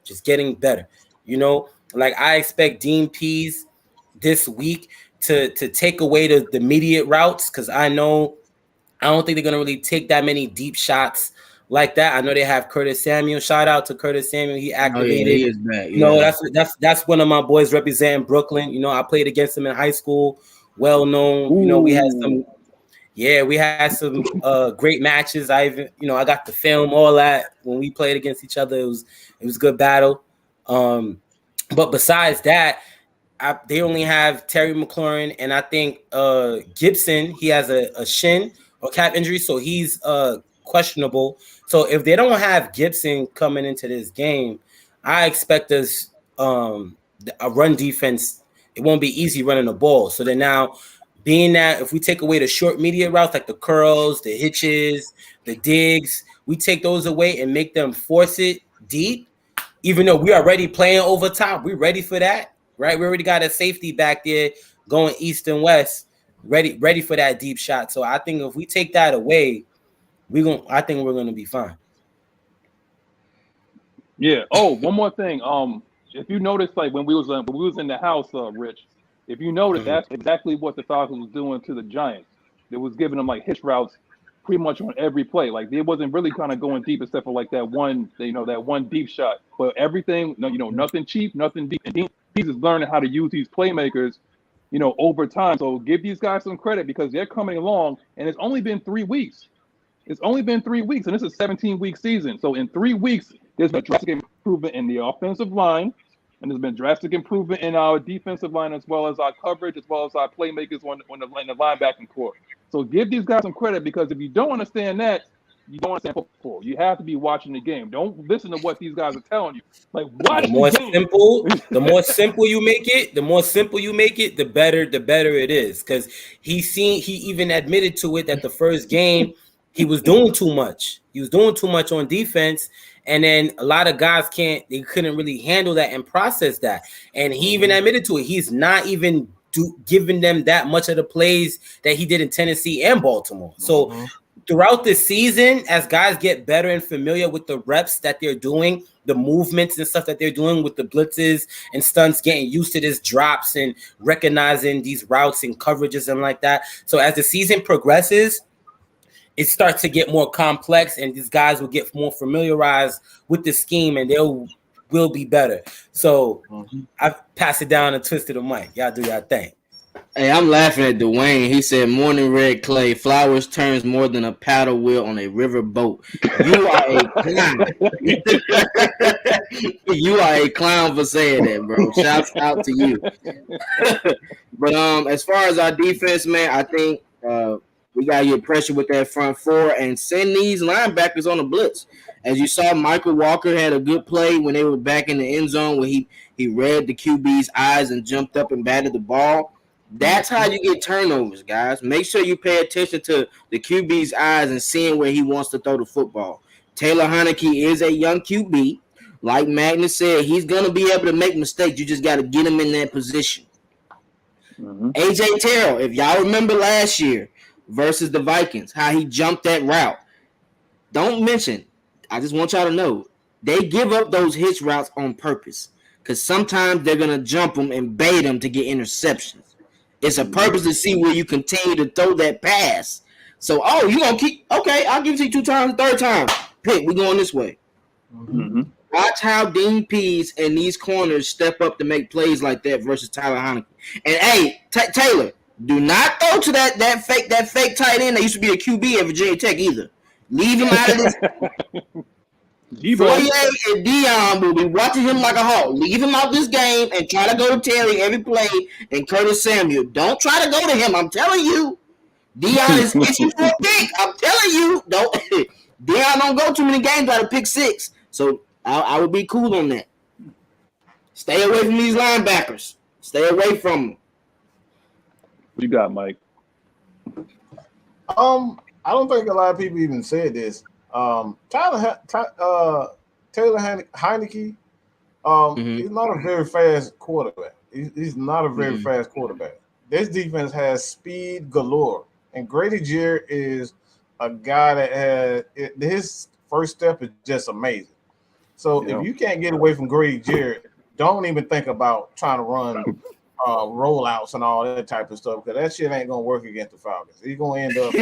You know, like I expect Dean Pease this week to take away the immediate routes, because I know I don't think they're gonna really take that many deep shots like that. I know they have Curtis Samuel. Shout out to Curtis Samuel. He activated. He is back. You know, that's one of my boys representing Brooklyn. You know, I played against him in high school. Well known. You know, we had some great matches. I even, you know, I got the film, all that when we played against each other. It was a good battle. But besides that, they only have Terry McLaurin, and I think Gibson. He has a shin or calf injury, so he's questionable. So if they don't have Gibson coming into this game, I expect us a run defense. It won't be easy running the ball. So then now, being that if we take away the short media routes like the curls, the hitches, the digs, we take those away and make them force it deep. Even though we are already playing over top, we're ready for that, right? We already got a safety back there going east and west, ready for that deep shot. So I think if we take that away, I think we're gonna be fine. Yeah. Oh, one more thing. If you notice, like when we was in the house, Rich, if you notice, that's exactly what the Falcons was doing to the Giants. They was giving them like hitch routes pretty much on every play. Like they wasn't really kind of going deep except for like that one deep shot. But everything, nothing cheap, nothing deep. And he's just learning how to use these playmakers, over time. So give these guys some credit because they're coming along, and it's only been 3 weeks. It's only been 3 weeks, and this is a 17-week season. So in 3 weeks, there's been drastic improvement in the offensive line, and there's been drastic improvement in our defensive line as well as our coverage, as well as our playmakers on the linebacking core. So give these guys some credit because if you don't understand that, you don't understand football. You have to be watching the game. Don't listen to what these guys are telling you. Like watch the game. The more simple you make it, the better it is. Because he even admitted to it that the first game he was doing too much. He was doing too much on defense. And then a lot of guys couldn't really handle that and process that. And he even admitted to it. He's not even giving them that much of the plays that he did in Tennessee and Baltimore. So throughout the season, as guys get better and familiar with the reps that they're doing, the movements and stuff that they're doing with the blitzes and stunts, getting used to this drops and recognizing these routes and coverages and like that. So as the season progresses, it starts to get more complex and these guys will get more familiarized with the scheme and will be better. So I pass it down and twist to the mic. Y'all do y'all thing. Hey, I'm laughing at Dwayne. He said, "Morning red clay, flowers turns more than a paddle wheel on a river boat." You are a clown. You are a clown for saying that, bro. Shouts out to you. But as far as our defense, man, I think we got to get pressure with that front four and send these linebackers on the blitz. As you saw, Michael Walker had a good play when they were back in the end zone where he read the QB's eyes and jumped up and batted the ball. That's how you get turnovers, guys. Make sure you pay attention to the QB's eyes and seeing where he wants to throw the football. Taylor Heineke is a young QB. Like Magnus said, he's going to be able to make mistakes. You just got to get him in that position. AJ Terrell, if y'all remember last year versus the Vikings, how he jumped that route. Don't mention, I just want y'all to know, they give up those hitch routes on purpose because sometimes they're going to jump them and bait them to get interceptions. It's a purpose to see where you continue to throw that pass. So, you going to keep, okay, I'll give it to you 2 times, third time. Pick, we're going this way. Watch how Dean Pease and these corners step up to make plays like that versus Tyler Heineke. And, hey, Taylor, do not throw to that fake tight end that used to be a QB at Virginia Tech either. Leave him out of this. Fourier and Dion will be watching him like a hawk. Leave him out this game and try to go to Terry every play and Curtis Samuel. Don't try to go to him. I'm telling you. Dion is itching for a pick. I'm telling you. Dion don't go too many games out of pick 6. So I would be cool on that. Stay away from these linebackers. Stay away from them. What you got, Mike? I don't think a lot of people even said this. Taylor Heineke, he's not a very fast quarterback. He's not a very fast quarterback. This defense has speed galore, and Grady Jarrett is a guy that has his first step is just amazing. So if you can't get away from Grady Jarrett, don't even think about trying to run rollouts and all that type of stuff, because that shit ain't gonna work against the Falcons. He's gonna end up,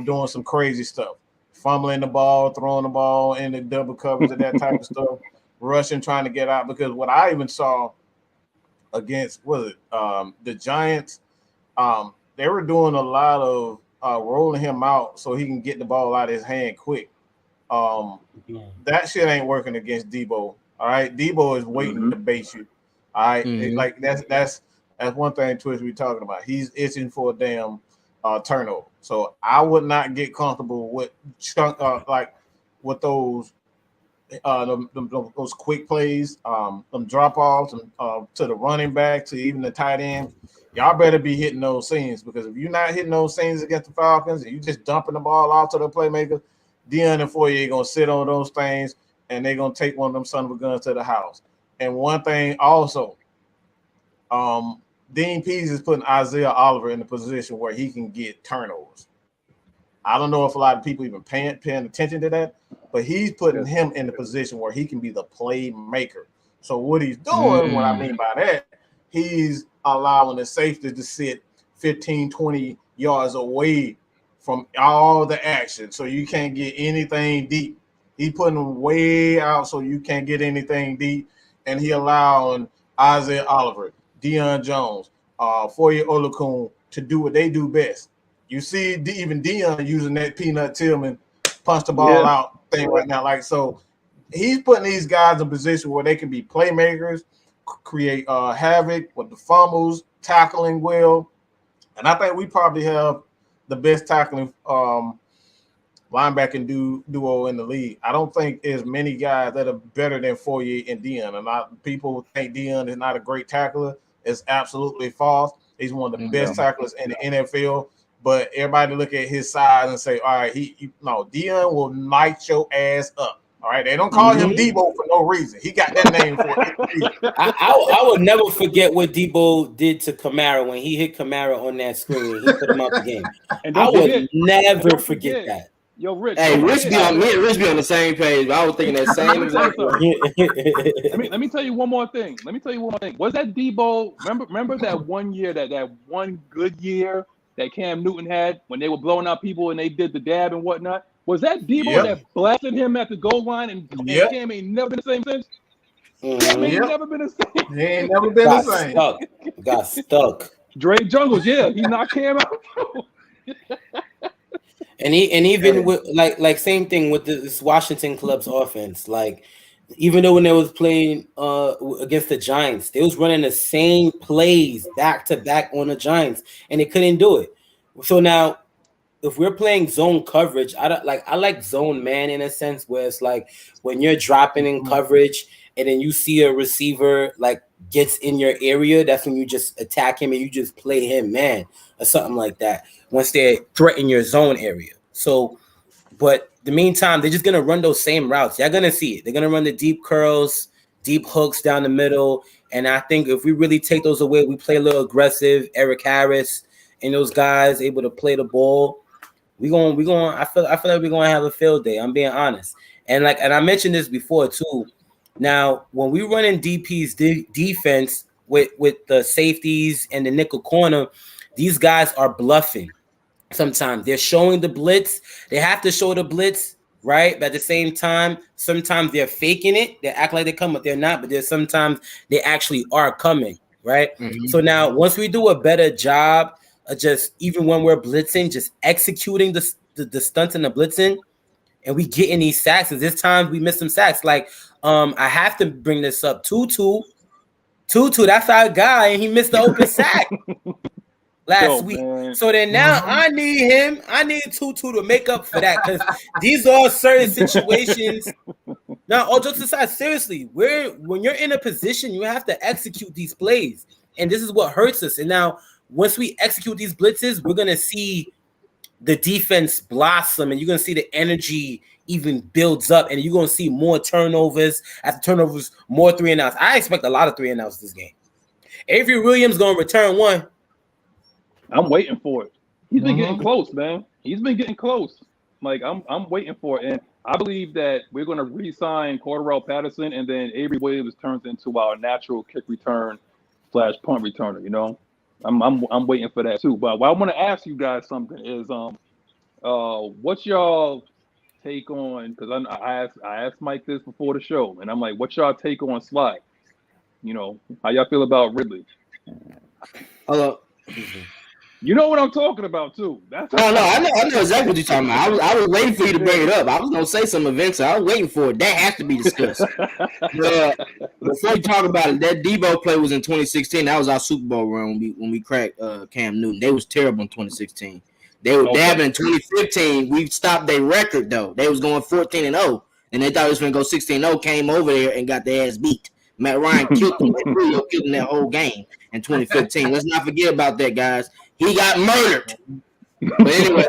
doing some crazy stuff, fumbling the ball, throwing the ball in the double coverage and that type of stuff, rushing, trying to get out. Because what I even saw against the Giants, they were doing a lot of rolling him out so he can get the ball out of his hand quick. That shit ain't working against Debo. All right, Debo is waiting to bait you. All right, like that's one thing Twitch we talking about. He's itching for a damn turnover. So I would not get comfortable with with those those quick plays, them drop offs, to the running back, to even the tight end. Y'all better be hitting those seams, because if you're not hitting those seams against the Falcons and you just dumping the ball out to the playmaker, Dion and Foyer gonna sit on those things and they're gonna take one of them son of a guns to the house. And one thing also, Dean Pease is putting Isaiah Oliver in a position where he can get turnovers. I don't know if a lot of people even paying attention to that, but he's putting him in the position where he can be the playmaker. So what he's doing, what I mean by that, he's allowing the safety to sit 15, 20 yards away from all the action, so you can't get anything deep. He's putting them way out so you can't get anything deep, and he allowing Isaiah Oliver, Deion Jones, Foye Olakun to do what they do best. You see even Deion using that Peanut Tillman punch the ball out thing right now. Like, so he's putting these guys in a position where they can be playmakers, create havoc with the fumbles, tackling well. And I think we probably have the best tackling linebacking duo in the league. I don't think there's many guys that are better than Foye and Deion. And people think Deion is not a great tackler. It's absolutely false. He's one of the best tacklers in the NFL. But everybody look at his size and say, all right, Deion will night your ass up. All right, they don't call him Debo for no reason. He got that name for it. I will never forget what Debo did to Kamara when he hit Kamara on that screen. He put him out the game. And I would never forget that. Yo, Rich. Hey, Rich be on the same page. I was thinking that same exact thing. Let me tell you one more thing. Was that Debo? Remember that one year, that one good year that Cam Newton had when they were blowing out people and they did the dab and whatnot? Was that Debo that blasted him at the goal line and Cam ain't never been the same since? Cam ain't never been the same. He ain't never been the same. Got stuck. Dre Jungles, he knocked Cam out. And even with like same thing with this Washington club's offense. Like, even though when they was playing against the Giants, they was running the same plays back to back on the Giants, and they couldn't do it. So now, if we're playing zone coverage, I like zone man in a sense, where it's like when you're dropping in coverage and then you see a receiver like gets in your area, that's when you just attack him and you just play him man or something like that once they threaten your zone area. So, but the meantime, they're just gonna run those same routes. You're gonna see it. They're gonna run the deep curls, deep hooks down the middle, and I think if we really take those away, we play a little aggressive. Eric Harris and those guys able to play the ball. I feel like we're gonna have a field day. I'm being honest, and I mentioned this before too. Now, when we run in DP's defense with the safeties and the nickel corner, these guys are bluffing. Sometimes they're showing the blitz. They have to show the blitz, right? But at the same time, sometimes they're faking it. They act like they come, but they're not. But there's sometimes they actually are coming, right? So now, once we do a better job of just, even when we're blitzing, just executing the stunts and the blitzing, and we get in these sacks. And this time we miss some sacks. Like, I have to bring this up. Tutu, that's our guy, and he missed the open sack last week. Man. So then now I need Tutu to make up for that, because these are certain situations. Now, all jokes aside, seriously, when you're in a position, you have to execute these plays, and this is what hurts us. And now, once we execute these blitzes, we're gonna see the defense blossom, and you're gonna see the energy even builds up, and you're gonna see more turnovers. After turnovers, more 3-and-outs. I expect a lot of 3-and-outs this game. Avery Williams gonna return one. I'm waiting for it. He's been getting close, man. He's been getting close. Like, I'm waiting for it, and I believe that we're gonna re-sign Cordarrelle Patterson, and then Avery Williams turns into our natural kick return slash punt returner. You know, I'm waiting for that too. But what I want to ask you guys something is what's y'all take on? Because I asked Mike this before the show, and I'm like, what's y'all take on Sly? You know, how y'all feel about Ridley? Hello. You know what I'm talking about too. That's I know exactly what you're talking about. I was waiting for you to bring it up. I was gonna say some events. I was waiting for it. That has to be discussed. Before you talk about it, that Debo play was in 2016. That was our Super Bowl run when we cracked Cam Newton. They was terrible in 2016. They were dabbing in 2015. We stopped their record though. They was going 14-0, and they thought it was gonna go 16-0. Came over there and got their ass beat. Matt Ryan killed them. Killed them that whole game in 2015. Let's not forget about that, guys. He got murdered. But anyway,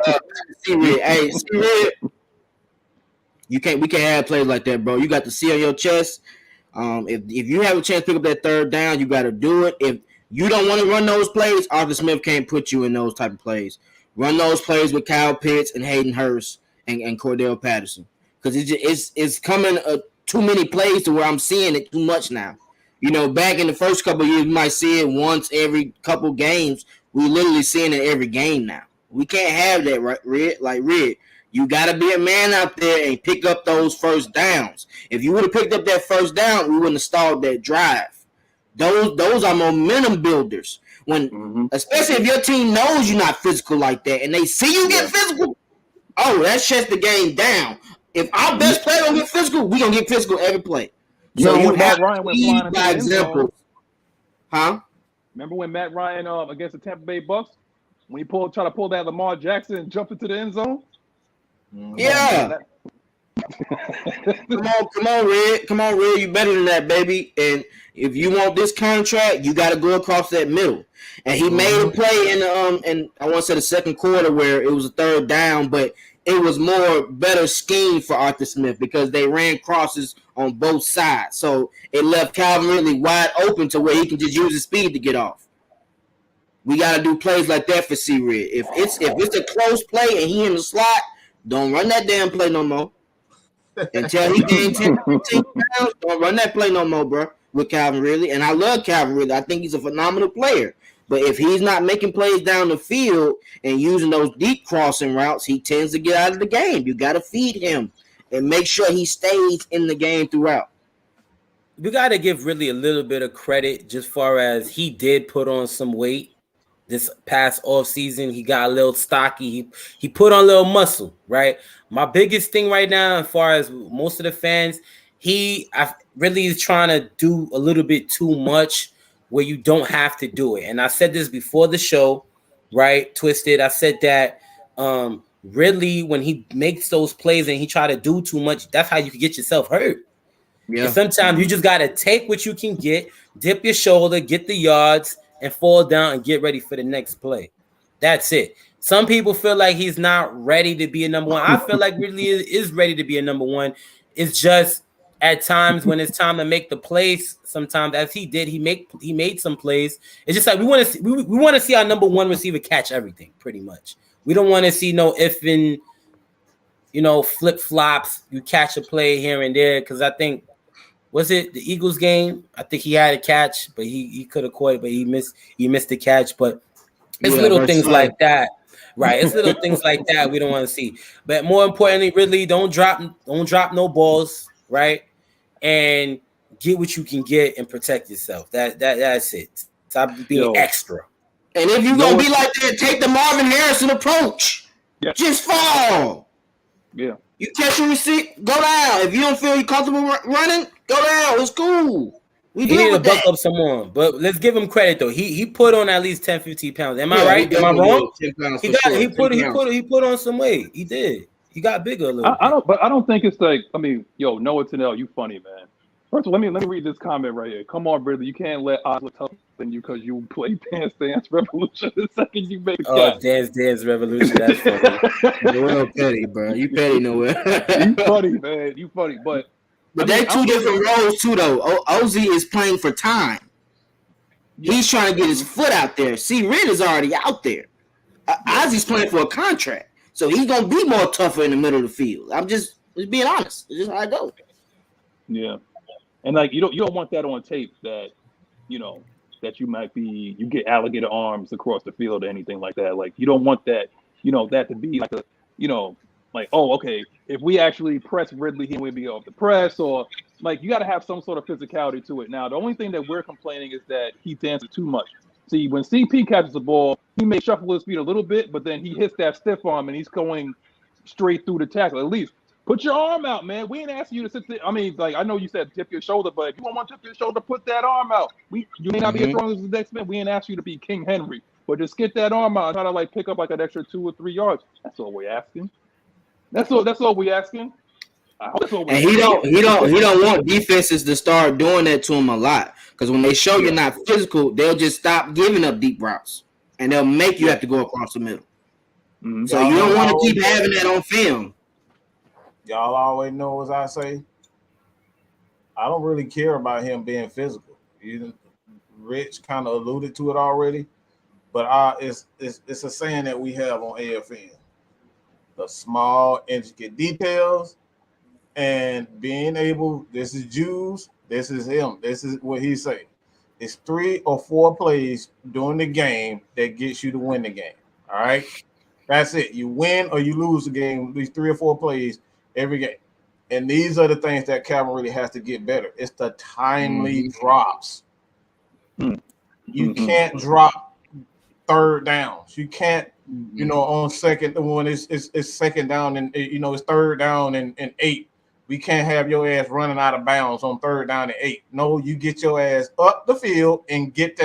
C-Red. Hey, C-Red, we can't have plays like that, bro. You got the C on your chest. If you have a chance to pick up that third down, you got to do it. If you don't want to run those plays, Arthur Smith can't put you in those type of plays. Run those plays with Kyle Pitts and Hayden Hurst and Cordell Patterson, because it's coming too many plays to where I'm seeing it too much now. You know, back in the first couple of years, you might see it once every couple games. We literally seeing it every game now. We can't have that, right, Red? Like, Red, you got to be a man out there and pick up those first downs. If you would have picked up that first down, we wouldn't have stalled that drive. Those are momentum builders. Especially if your team knows you're not physical like that and they see you get physical, that shuts the game down. If our best player don't get physical, we're going to get physical every play. So you Matt Ryan went flying into the end zone. Huh? Remember when Matt Ryan against the Tampa Bay Bucks, when he tried to pull that Lamar Jackson and jump into the end zone? Yeah. Come on, Red. Come on, Red. You better than that, baby. And if you want this contract, you got to go across that middle. And he made a play in I want to say the second quarter where it was a third down, but it was more better scheme for Arthur Smith because they ran crosses on both sides. So it left Calvin Ridley wide open to where he can just use his speed to get off. We got to do plays like that for C-Red. If it's a close play and he in the slot, don't run that damn play no more. Until he gains 10, 15 pounds, don't run that play no more, bro, with Calvin Ridley. And I love Calvin Ridley. I think he's a phenomenal player. But if he's not making plays down the field and using those deep crossing routes, he tends to get out of the game. You got to feed him and make sure he stays in the game throughout. We got to give Ridley a little bit of credit just far as he did put on some weight this past offseason. He got a little stocky. He put on a little muscle, right? My biggest thing right now, as far as most of the fans, Ridley is trying to do a little bit too much where you don't have to do it. And I said this before the show, right? Twisted. I said that Ridley, when he makes those plays and he try to do too much, that's how you can get yourself hurt. Yeah. And sometimes you just got to take what you can get, dip your shoulder, get the yards, and fall down and get ready for the next play. That's it. Some people feel like he's not ready to be a number one. I feel like Ridley is ready to be a number one. It's just at times when it's time to make the plays, sometimes as he did, he made some plays. It's just like we want to see our number one receiver catch everything, pretty much. We don't want to see no ifing, flip flops. You catch a play here and there, because I think, was it the Eagles game? I think he had a catch, but he could have caught it, but he missed the catch. But it's little things like that, right? It's little things like that we don't want to see. But more importantly, Ridley, don't drop no balls, right? And get what you can get and protect yourself. That's it. Stop being extra. And if you're gonna be like that, take the Marvin Harrison approach. Yeah. Just fall. Yeah. You catch a receipt, go down. If you don't feel you comfortable running, go down. It's cool. He need to buck up some more. But let's give him credit though. He put on at least 10, 15 pounds. Am I right? Am I wrong? He put on some weight. He did. He got bigger a little. I don't think it's like, Noah Tanell, you funny, man. First of all, let me read this comment right here. Come on, brother. You can't let odds look tougher than you because you play Dance Dance Revolution the second you make a catch. Dance Revolution. That's funny. Noel petty, bro. You petty, Noel. You funny, man. You funny. But they're two different roles, too, though. Ozzy is playing for time. He's trying to get his foot out there. See, Red is already out there. Ozzy's playing for a contract. So he's going to be more tougher in the middle of the field. I'm just being honest. It's just how I go. Yeah. And, you don't want that on tape that, that you get alligator arms across the field or anything like that. Like you don't want that, that to be like a, like, oh, okay, if we actually press Ridley, he would be off the press, or like you got to have some sort of physicality to it. Now, the only thing that we're complaining is that he dances too much. See, when CP catches the ball, he may shuffle his feet a little bit, but then he hits that stiff arm and he's going straight through the tackle. At least put your arm out, man. We ain't asking you to sit there. I mean, like, I know you said tip your shoulder, but if you don't want to tip your shoulder, put that arm out. You may not be as strong as the next man. We ain't asked you to be King Henry, but just get that arm out and try to like pick up like an extra 2 or 3 yards. That's all we're asking. That's all we asking. And he don't want defenses to start doing that to him a lot, because when they show you're not physical, they'll just stop giving up deep routes and they'll make you have to go across the middle. Mm-hmm. So you don't want to keep having that on film. Y'all always know, as I say, I don't really care about him being physical. Rich kind of alluded to it already, but it's a saying that we have on AFN. The small, intricate details and being able, this is Jules, this is him, this is what he say. It's 3 or 4 plays during the game that gets you to win the game. All right? That's it. You win or you lose the game, these 3 or 4 plays every game. And these are the things that Calvin really has to get better. It's the timely drops. You can't drop third downs. You can't, on second, when it's second down and it's third down and 8. We can't have your ass running out of bounds on third down and 8. No, you get your ass up the field and get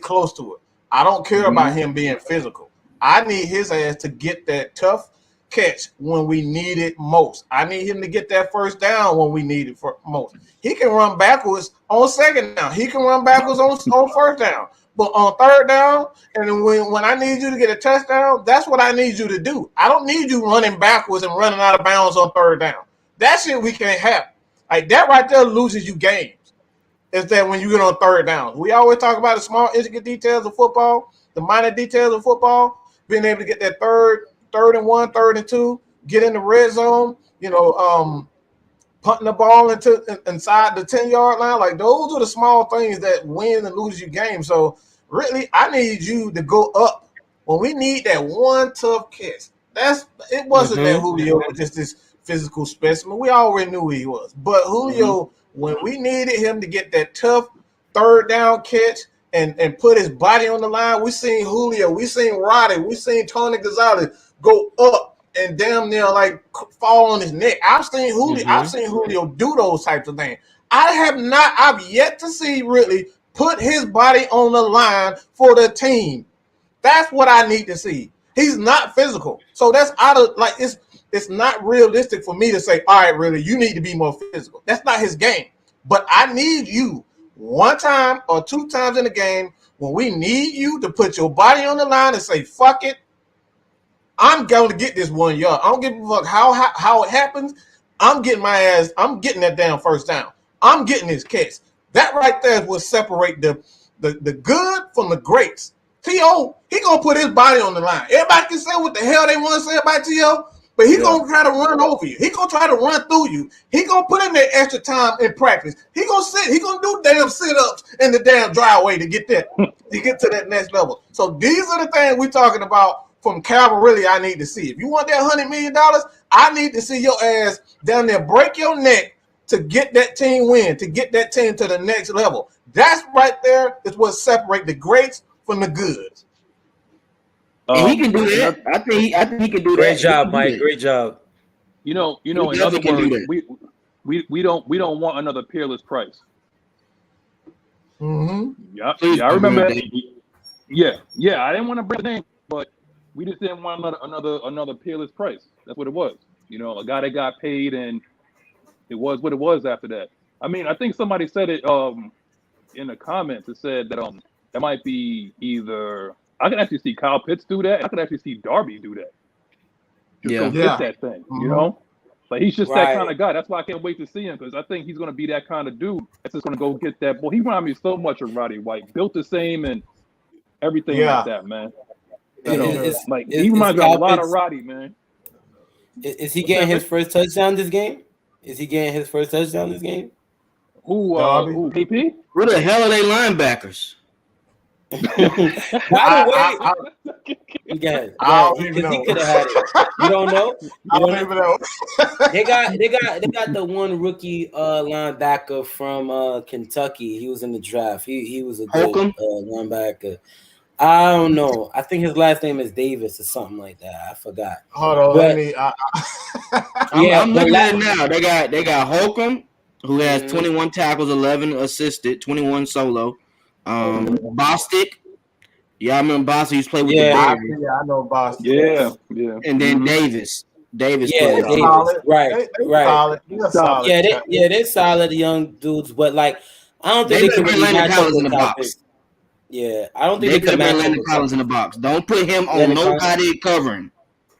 close to it. I don't care about him being physical. I need his ass to get that tough catch when we need it most. I need him to get that first down when we need it for most. He can run backwards on second down. He can run backwards on first down. But on third down, and when I need you to get a touchdown, that's what I need you to do. I don't need you running backwards and running out of bounds on third down. That shit we can't have. Like, that right there loses you games. Is that when you get on third down. We always talk about the small, intricate details of football, the minor details of football, being able to get that third and 1, third and 2, get in the red zone, punting the ball inside the 10-yard line. Like, those are the small things that win and lose you games. So, really, I need you to go up when we need that one tough catch. It wasn't that Julio was just this physical specimen. We already knew who he was. But Julio, when we needed him to get that tough third down catch and put his body on the line, we seen Julio, we seen Roddy, we seen Tony Gonzalez go up and damn near like fall on his neck. I've seen Julio do those types of things. I've yet to see really put his body on the line for the team. That's what I need to see. He's not physical. So that's out of like it's not realistic for me to say, all right, really, you need to be more physical. That's not his game. But I need you 1 time or 2 times in the game when we need you to put your body on the line and say, fuck it, I'm going to get this 1 yard. I don't give a fuck how it happens. I'm getting that damn first down. I'm getting this catch. That right there will separate the good from the greats. T.O., he going to put his body on the line. Everybody can say what the hell they want to say about T.O., but he going to try to run over you. He going to try to run through you. He going to put in that extra time in practice. He going to sit. He going to do damn sit-ups in the damn driveway to get to that next level. So these are the things we're talking about from Calvin. Really, I need to see. If you want that $100 million, I need to see your ass down there break your neck to get that team win, to get that team to the next level. That's right there is what separates the greats from the goods. And he can do that. I think he can do that. Great job, Mike. Great job. In other words, we don't want another Peerless Price. Yeah, I remember that. Yeah. I didn't want to bring the name, but we just didn't want another Peerless Price. That's what it was. A guy that got paid, and it was what it was after that. I mean, I think somebody said it in the comments. It said that that might be either. I can actually see Kyle Pitts do that. I could actually see Darby do that. Go get that thing, Like, he's just that kind of guy. That's why I can't wait to see him, because I think he's going to be that kind of dude that's just going to go get that ball. He reminds me so much of Roddy White. Built the same and everything like that, man. He reminds me a lot of Roddy, man. Is he getting his first touchdown this game? Who, PP? Where the hell are they linebackers? By the way, yeah, because he could have had it. You don't know. You don't know. They got the one rookie linebacker from Kentucky. He was in the draft. He was a good linebacker. I don't know. I think his last name is Davis or something like that. I forgot. Hold on, but, I'm looking at it now. They got Holcomb, who has 21 tackles, 11 assisted, 21 solo. Bostic. Yeah, I remember Bostic used to play with the Bears. Yeah, I know Bostic. Yeah. And then Davis. Davis. Solid. Right. Solid. Yeah, they're solid young dudes, but like I don't think they can really match up with Kyle Pitts. Yeah, I don't think they could match Landon Collins in the box. Don't put him on nobody covering.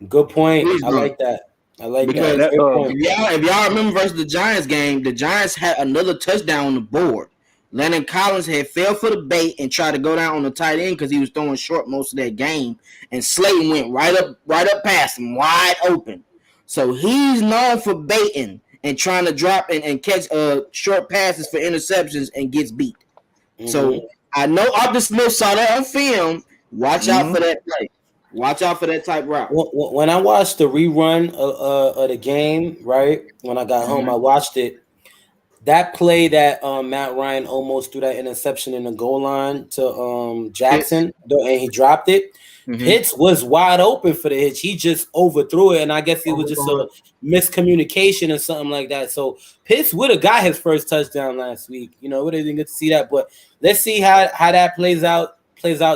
Good point. I like that. Because if y'all remember versus the Giants game, the Giants had another touchdown on the board. Landon Collins had fell for the bait and tried to go down on the tight end because he was throwing short most of that game, and Slayton went right up past him, wide open. So he's known for baiting and trying to drop and catch short passes for interceptions and gets beat. So I know Arthur Smith saw that on film. Watch out for that play. Watch out for that type route. When I watched the rerun of the game, right, when I got home, I watched it. That play that Matt Ryan almost threw that interception in the goal line to Jackson, and he dropped it. Pitts was wide open for the hitch. He just overthrew it, and I guess it was just a miscommunication or something like that. So Pitts would have got his first touchdown last week. You know, we didn't get to see that, but let's see how that plays out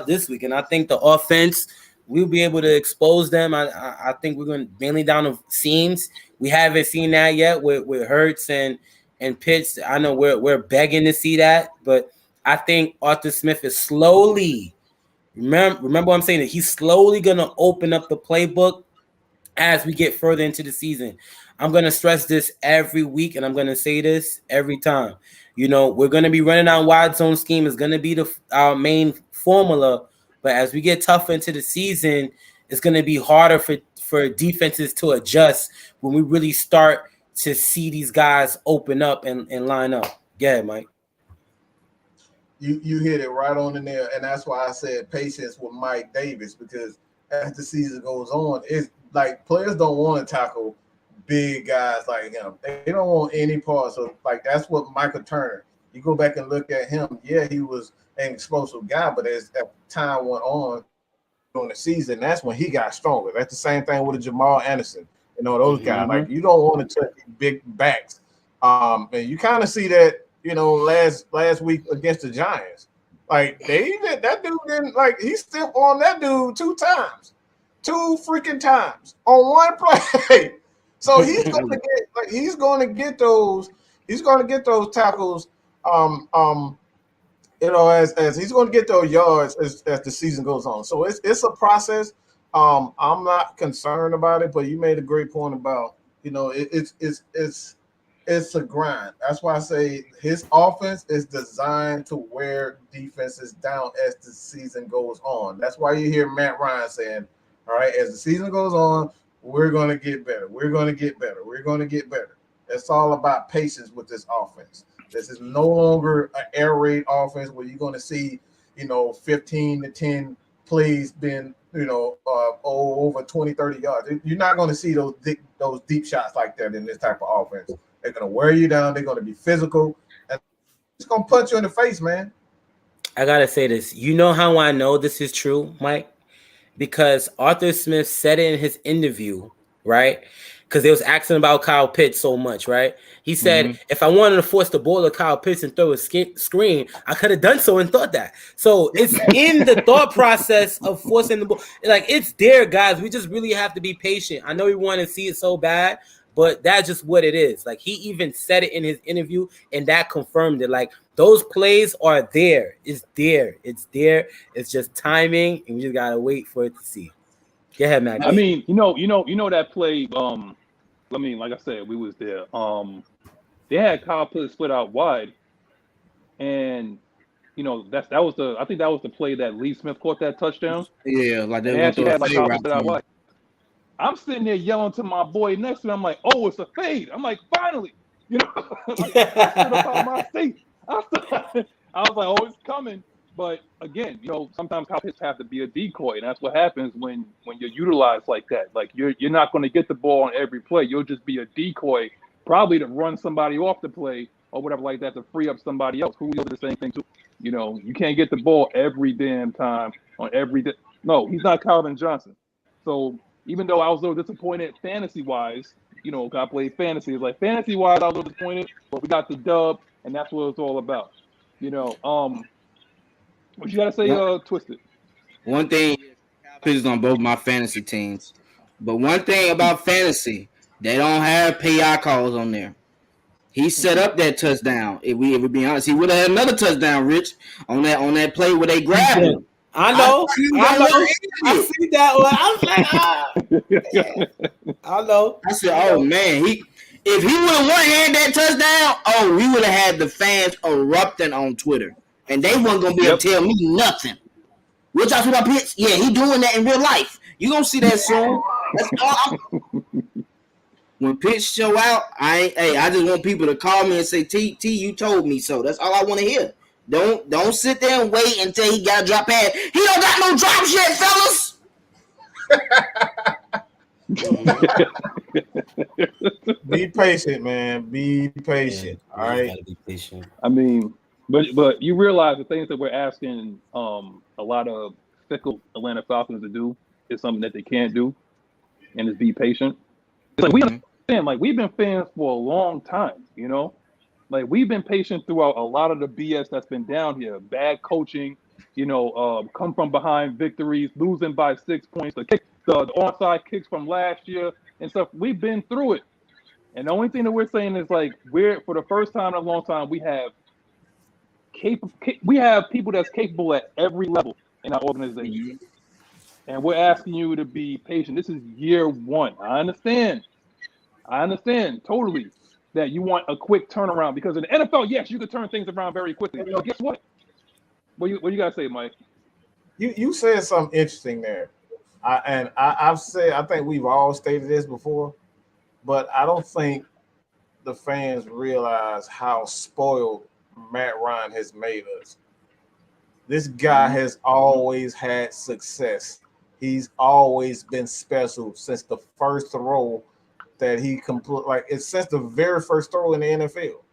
this week. And I think the offense, we'll be able to expose them. I think we're going mainly down the seams. We haven't seen that yet with Hurts and Pitts. I know we're begging to see that, but I think Arthur Smith is slowly. Remember what I'm saying? That he's slowly going to open up the playbook as we get further into the season. I'm going to stress this every week, and I'm going to say this every time. You know, we're going to be running out wide zone scheme. It's going to be our main formula. But as we get tougher into the season, it's going to be harder for defenses to adjust when we really start to see these guys open up and line up. Go ahead, Mike. You hit it right on in there, and that's why I said patience with Mike Davis, because as the season goes on, it's like players don't want to tackle big guys like him. They don't want any parts of, like, that's what Michael Turner. You go back and look at him. Yeah, he was an explosive guy, but as time went on during the season, that's when he got stronger. That's the same thing with Jamal Anderson. You know, those guys. Like, you don't want to touch big backs. And you kind of see that, you know, last week against the Giants. Like, that dude didn't, like, he stepped on that dude 2 freaking times on one play. So he's going to get those tackles you know, as he's going to get those yards as the season goes on. So it's a process. I'm not concerned about it, but you made a great point about, you know, it's a grind. That's why I say his offense is designed to wear defenses down as the season goes on. That's why you hear Matt Ryan saying, all right, as the season goes on, we're going to get better. We're going to get better. We're going to get better. It's all about patience with this offense. This is no longer an air raid offense where you're going to see, you know, 15 to 10 plays being, you know, over 20, 30 yards. You're not going to see those deep shots like that in this type of offense. They're going to wear you down. They're going to be physical. And it's going to punch you in the face, man. I got to say this. You know how I know this is true, Mike? Because Arthur Smith said it in his interview, right? Because they was asking about Kyle Pitts so much, right? He said, if I wanted to force the ball to Kyle Pitts and throw a screen, I could have done so and thought that. So it's in the thought process of forcing the ball. Like, it's there, guys. We just really have to be patient. I know we want to see it so bad, but that's just what it is. Like, he even said it in his interview, and that confirmed it. Like, those plays are there. It's there. It's there. It's just timing, and we just got to wait for it to see. Go ahead, Maggie. I mean, you know that play. I mean, like I said, we was there. They had Kyle Pitts split out wide, and you know that was the play that Lee Smith caught that touchdown. Yeah, like they actually had like Kyle Pitts split out wide. I'm sitting there yelling to my boy next to me. I'm like, "Oh, it's a fade!" I'm like, "Finally!" You know, like, I stood up out of my seat. I was like, "Oh, it's coming!" But again, sometimes Kyle Pitts have to be a decoy, and that's what happens when you're utilized like that. Like you're not going to get the ball on every play. You'll just be a decoy, probably to run somebody off the play or whatever like that to free up somebody else. Julio did the same thing too. You can't get the ball every damn time on every. No, he's not Calvin Johnson. So even though I was a little disappointed fantasy wise, I played fantasy. It's like fantasy wise, I was a little disappointed, but we got the dub, and that's what it's all about. What you gotta say, Twisted? One thing, Pitts on both my fantasy teams, but one thing about fantasy, they don't have PI calls on there. He set up that touchdown. If we be honest, he would have had another touchdown, Rich, on that play where they grabbed him. I know. I see that one. I was like, I know. I said, oh man, if he would have had that touchdown, we would have had the fans erupting on Twitter. And they wasn't gonna be able to tell me nothing. What y'all see about Pitts? Yeah, he doing that in real life. You gonna see that soon. That's all. When Pitts show out, I just want people to call me and say, T, you told me so. That's all I want to hear. Don't sit there and wait until he got a drop pass. He don't got no drops yet, fellas. Be patient, man. Be patient. All right. Gotta be patient. I mean, but you realize the things that we're asking a lot of fickle Atlanta Falcons to do is something that they can't do, and is be patient. It's like we understand, like we've been fans for a long time, Like we've been patient throughout a lot of the BS that's been down here. Bad coaching, come from behind victories, losing by 6 points, the onside kicks from last year and stuff. We've been through it. And the only thing that we're saying is like for the first time in a long time, we have people that's capable at every level in our organization. And we're asking you to be patient. This is year one. I understand totally that you want a quick turnaround because in the NFL, yes, you can turn things around very quickly. Guess what? What you gotta say, Mike? You said something interesting there. I've said, I think we've all stated this before, but I don't think the fans realize how spoiled Matt Ryan has made us. This guy has always had success. He's always been special since the first throw that he complete. Like it's since the very first throw in the NFL.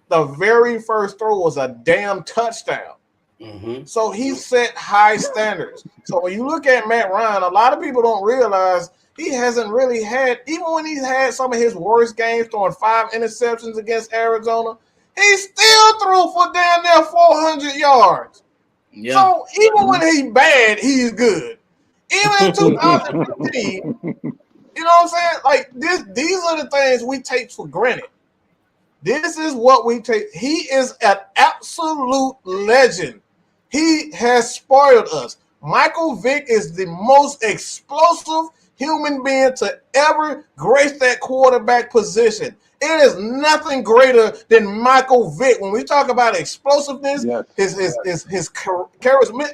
The very first throw was a damn touchdown. Mm-hmm. So he set high standards. So when you look at Matt Ryan, a lot of people don't realize he hasn't really had, even when he's had some of his worst games, throwing 5 interceptions against Arizona, he still threw for damn near 400 yards. Yeah. So even when he's bad, he's good. Even in 2015, you know what I'm saying? Like these are the things we take for granted. This is what we take. He is an absolute legend. He has spoiled us. Michael Vick is the most explosive human being to ever grace that quarterback position. It is nothing greater than Michael Vick. When we talk about explosiveness, his charisma,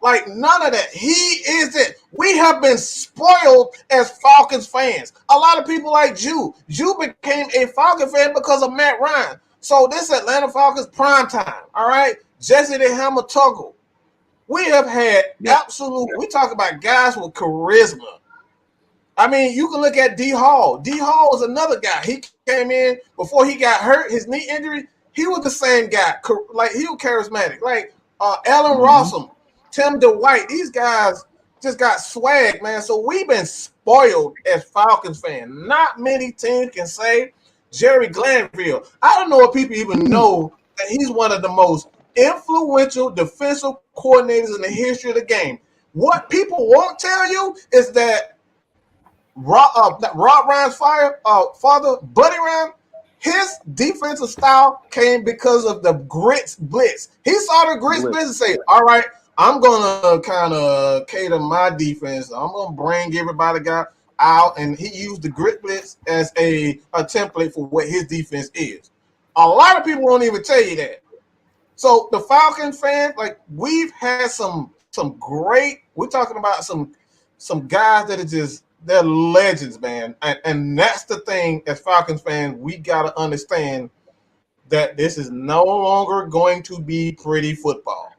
like none of that. He is it. We have been spoiled as Falcons fans. A lot of people like Jew. Jew became a Falcon fan because of Matt Ryan. So this Atlanta Falcons prime time. All right, Jesse the Hammer Tuggle. We have had absolute. We talk about guys with charisma. I mean, you can look at D Hall. D Hall is another guy. He came in before he got hurt, his knee injury. He was the same guy. Like he was charismatic. Like Allen Rossum, Tim DeWhite. These guys just got swag, man. So we've been spoiled as Falcons fans. Not many teams can say Jerry Glanville. I don't know if people even know that he's one of the most influential defensive coordinators in the history of the game. What people won't tell you is that Rob Ryan's father, Buddy Ryan, his defensive style came because of the grits blitz. He saw the grits blitz and say, all right, I'm going to kind of cater my defense. I'm going to bring everybody out, and he used the grit blitz as a template for what his defense is. A lot of people won't even tell you that. So the Falcons fans, like we've had some great. We're talking about some guys that are just they're legends, man. And that's the thing as Falcons fans we gotta understand that this is no longer going to be pretty football.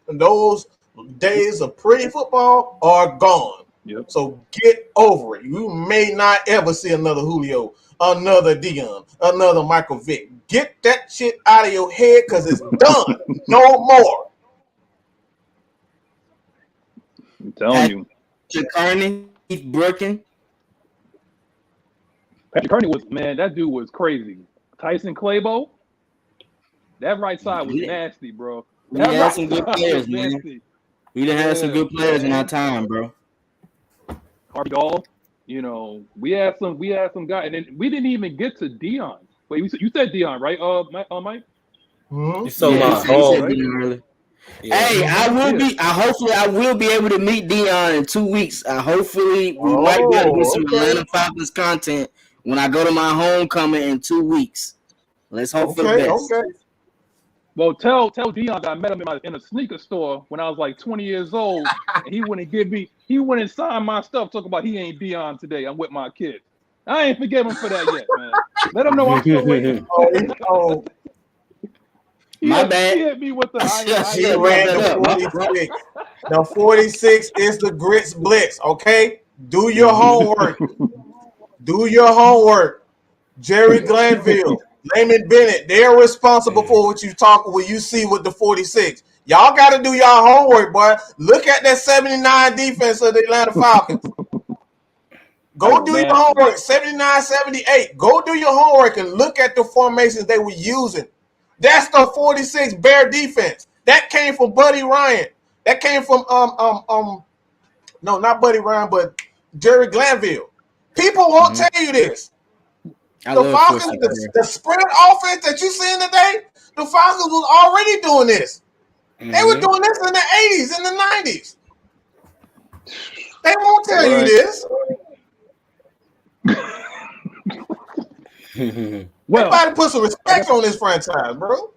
Those days of pretty football are gone. Yep. So get over it. You may not ever see another Julio, another Dion, another Michael Vick. Get that shit out of your head because it's done. No more. I'm telling you. Patrick Kearney, Keith Brookin. Patrick Kearney that dude was crazy. Tyson Clabo, that right side was nasty, bro. We had some good players, man. We done had some good players in our time, bro. Harvey Gall, we had some guys, and then we didn't even get to Dion. Wait, you said Dion, right? Mike. You sold my home. Hey, hopefully I will be able to meet Dion in 2 weeks. Hopefully we might be able to do some Atlanta Falcons content when I go to my homecoming in 2 weeks. Let's hope for the best. Okay. Well, tell Dion that I met him in a sneaker store when I was like 20 years old, and he went and signed my stuff, talking about he ain't Dion today. I'm with my kids. I ain't forgive him for that yet, man. Let him know I'm still waiting. My bad. He hit me with the the 46. The 46 is the grits blitz, okay? Do your homework. Jerry Glanville, Layman Bennett, they're responsible for what you see with the 46. Y'all got to do y'all homework, boy. Look at that 79 defense of the Atlanta Falcons. Go do your homework. 79, 78. Go do your homework and look at the formations they were using. That's the 46 Bear defense. That came from Buddy Ryan. That came from no, not Buddy Ryan, but Jerry Glanville. People won't tell you this. The Falcons, the spread offense that you seeing today, the Falcons was already doing this. They were doing this in the 80s, in the 90s. They won't tell you this. Well, everybody put some respect on this franchise, bro.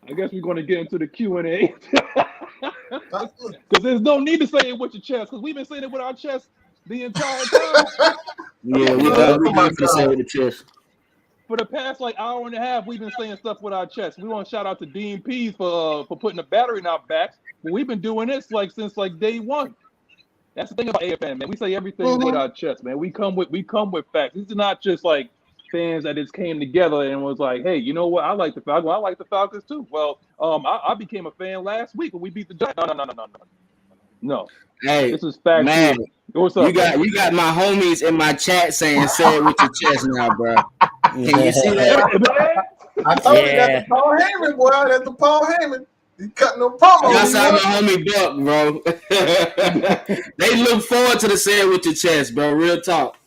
I guess we're going to get into the Q&A. Because there's no need to say it with your chest, because we've been saying it with our chest the entire time. Yeah, we got to say it with the chest. For the past hour and a half, we've been saying stuff with our chest. We want to shout out to Dean Pease for putting the battery in our backs. But we've been doing this since day one. That's the thing about AFN, man. We say everything with our chest, man. We come with facts. These are not just fans that just came together and was like, hey, you know what? I like the Falcons. I like the Falcons too. Well, I became a fan last week when we beat the Giants. No. Hey, this is fact. Man, what's up? You got my homies in my chat saying say it with your chest now, bro. Can you see that? I told you that's the Paul Heyman, boy. That's the Paul Heyman. He cutting them promos. That's how my homie Buck, bro. They look forward to the say it with your chest, bro. Real talk.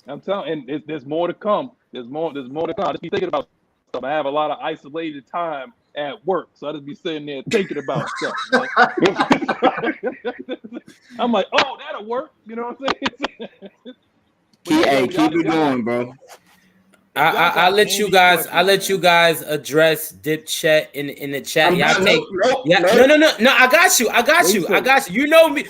I'm telling you, and there's more to come. There's more to come. I just be thinking about stuff. I have a lot of isolated time at work, so I just be sitting there thinking about stuff. I'm like, oh, that'll work. You know what I'm saying? Keep it going, bro. I'll let you guys address Dip Chet in the chat. No. I got you. You know me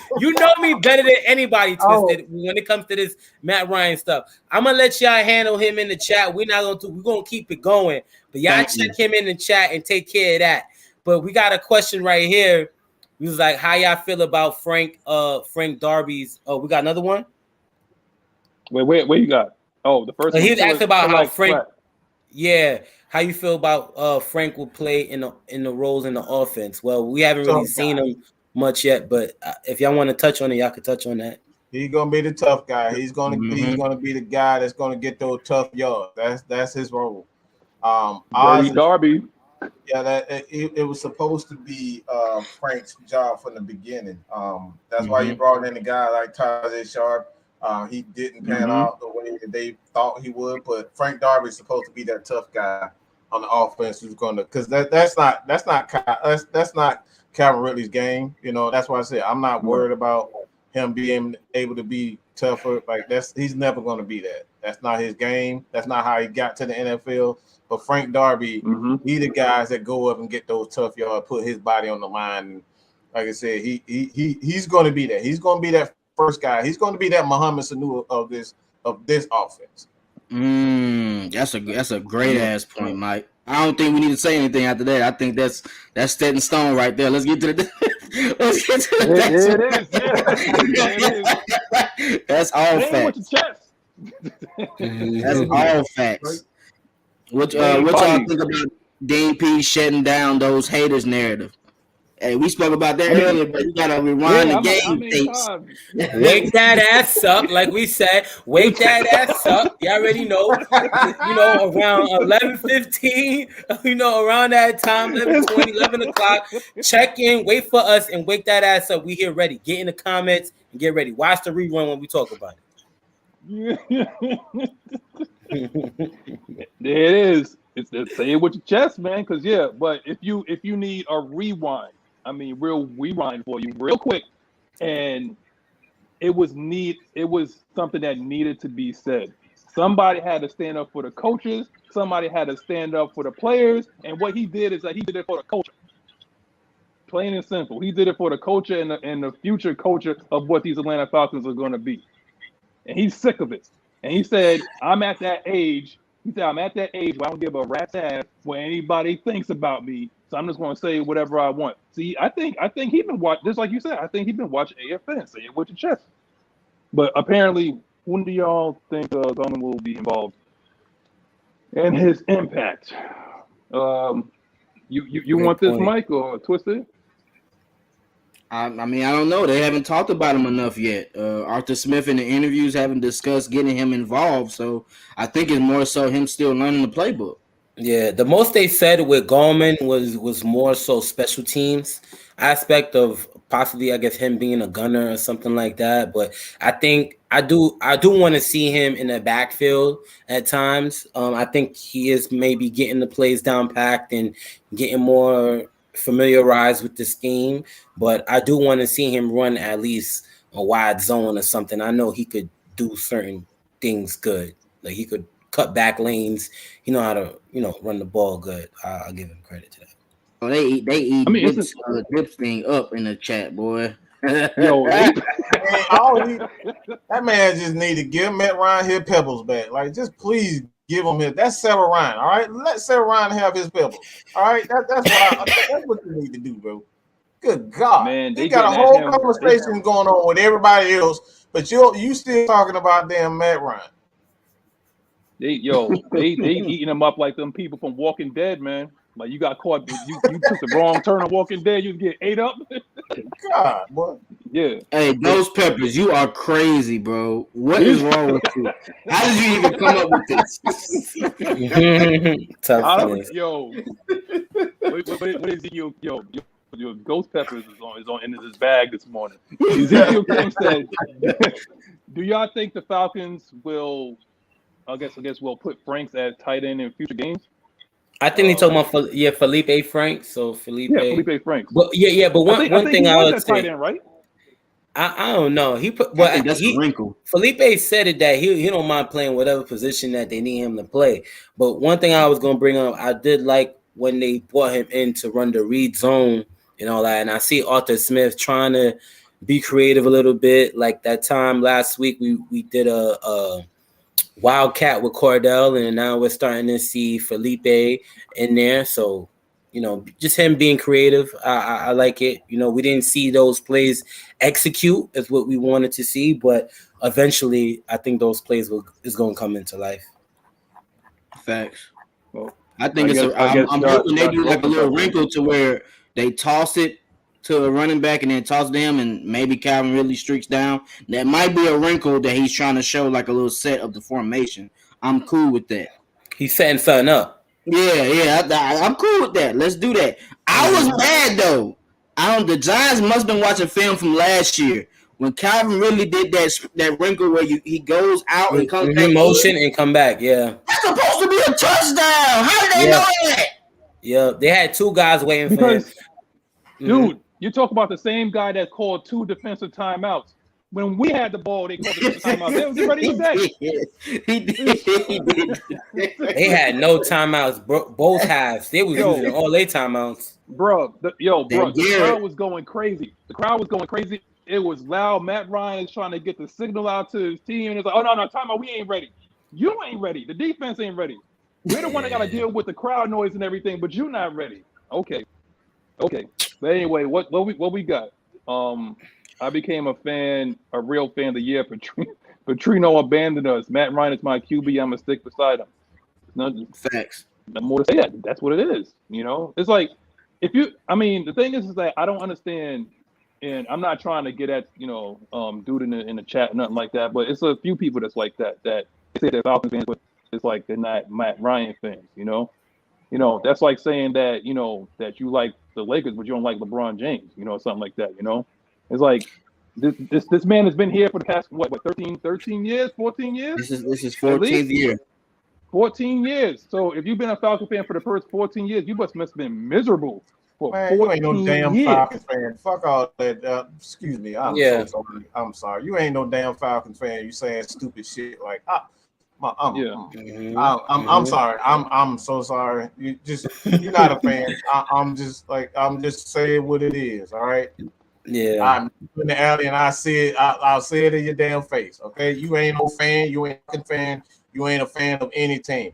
better than anybody, Twisted, when it comes to this Matt Ryan stuff. I'm gonna let y'all handle him in the chat. We're gonna keep it going. But y'all check him in the chat and take care of that. But we got a question right here. He was like, how y'all feel about Frank Darby's? Oh, we got another one? Wait, what you got? Oh, the first one. He was asking about how Frank. Yeah, how you feel about Frank will play in the roles in the offense? Well, we haven't really seen him much yet, but if y'all want to touch on it, y'all can touch on that. He's gonna be the tough guy. He's gonna be the guy that's gonna get those tough yards. That's his role. Darby. Yeah, it was supposed to be Frank's job from the beginning. That's why you brought in a guy like Tajay Sharp. He didn't pan out the way that they thought he would, but Frank Darby is supposed to be that tough guy on the offense who's going to, because that's not Calvin Ridley's game. You know, that's why I said I'm not worried about him being able to be tougher. He's never going to be that. That's not his game. That's not how he got to the NFL. But Frank Darby, he the guys that go up and get those tough yards, put his body on the line. And like I said, he's going to be that. He's going to be that first guy. He's going to be that Mohamed Sanu of this offense. That's a great ass point, Mike. I don't think we need to say anything after that. I think that's set in stone right there. Let's get to the let's get to the next It one. is, yeah. It is. That's all Say it with facts. your chest. That's all facts. What y'all think about Dean P shutting down those haters narrative? Hey, we spoke about that earlier, but you gotta rewind the game tapes. Wake that ass up, like we said. Wake that ass up. You already know. Around 11:15. Around that time, 11:20, 11 o'clock. Check in, wait for us, and wake that ass up. We here ready. Get in the comments and get ready. Watch the rerun when we talk about it. There it is. It's say it with your chest, man. Because but if you need a rewind, real rewind for you, real quick, and it was something that needed to be said. Somebody had to stand up for the coaches. Somebody had to stand up for the players. And what he did is that he did it for the culture. Plain and simple. He did it for the culture and the future culture of what these Atlanta Falcons are going to be. And he's sick of it. And he said, I'm at that age. He said, I'm at that age where I don't give a rat's ass what anybody thinks about me. So I'm just going to say whatever I want. See, I think he's been watching, just like you said, I think he's been watching AFN. Say it with your chest. But apparently, when do y'all think Gumman will be involved in his impact? You want this, Mike, or Twisted? I don't know. They haven't talked about him enough yet. Arthur Smith in the interviews haven't discussed getting him involved. So I think it's more so him still learning the playbook. Yeah, the most they said with Gallman was more so special teams aspect of possibly, I guess, him being a gunner or something like that. But I think I do want to see him in the backfield at times. I think he is maybe getting the plays down packed and getting more familiarized with the scheme, but I do want to see him run at least a wide zone or something. I know he could do certain things good. Like he could cut back lanes. He know how to, run the ball good. I'll give him credit to that. Oh, they eat Dips thing up in the chat, boy. Yo, that man just need to give Matt Ryan his pebbles back. Like, just please give him his. That's Sarah Ryan, all right? Let Sarah Ryan have his pebbles, all right? That's what you need to do, bro. Good God, man, they got a whole conversation going on with everybody else, but you still talking about damn Matt Ryan. They eating them up like them people from Walking Dead, man. Like you got caught, you took the wrong turn on Walking Dead, you get ate up. God, boy. Yeah. Hey, those peppers, you are crazy, bro. What is wrong with you? How did you even come up with this? What is your ghost peppers is on in his bag this morning. Ezekiel King said, "Do y'all think the Falcons will? I guess we'll put Franks as tight end in future games." I think they talking about Felipe Franks. So Felipe Franks. But but one thing I would say, tight end, right? I don't know. That's a wrinkle. Felipe said it that he don't mind playing whatever position that they need him to play. But one thing I was gonna bring up, I did like when they brought him in to run the read zone and all that. And I see Arthur Smith trying to be creative a little bit. Like that time last week, we did a Wildcat with Cordell, and now we're starting to see Felipe in there. So, just him being creative, I like it. We didn't see those plays execute as what we wanted to see, but eventually, I think those plays is going to come into life. Facts. Well, I think I'm hoping they do like a little wrinkle to where they toss it to a running back and then toss them, and maybe Calvin really streaks down. That might be a wrinkle that he's trying to show, like a little set of the formation. I'm cool with that. He's setting something up. Yeah, I'm cool with that. Let's do that. I was mad though. The Giants must have been watching film from last year when Calvin really did that wrinkle where he goes out and comes back motion and come back. Yeah, that's supposed to be a touchdown. How did they know that? Yeah, they had two guys waiting for him. Dude, you talk about the same guy that called 2 defensive timeouts. When we had the ball, they called the defensive timeouts. They was ready to say. He did. They had no timeouts. Both halves. They was using all their timeouts. Bro, the crowd was going crazy. It was loud. Matt Ryan is trying to get the signal out to his team, and it's like, oh no, timeout. We ain't ready. You ain't ready. The defense ain't ready. We're the one that got to deal with the crowd noise and everything, but you're not ready. Okay. But anyway, what we got? I became a real fan of the year. Petrino abandoned us. Matt Ryan is my QB. I'm gonna stick beside him. Facts. No more to say that. That's what it is. It's like the thing is that I don't understand, and I'm not trying to get at dude in the chat, nothing like that. But it's a few people that's like that they say they're Falcons fans, but it's like they're not Matt Ryan fans. That's like saying that that you like the Lakers, but you don't like LeBron James. Something like that. It's like this man has been here for the past 13 years, 14 years. This is 14th year. 14 years. So if you've been a Falcon fan for the first 14 years, you must have been miserable for 14 you ain't no damn years. Falcons fan. Fuck all that. Excuse me. So sorry. I'm sorry. You ain't no damn Falcons fan. You saying stupid shit like I'm sorry. I'm so sorry. You're not a fan. I'm just saying what it is. All right. Yeah. I'm in the alley and I'll say it in your damn face. Okay. You ain't no fan. You ain't a fan. You ain't a fan of any team.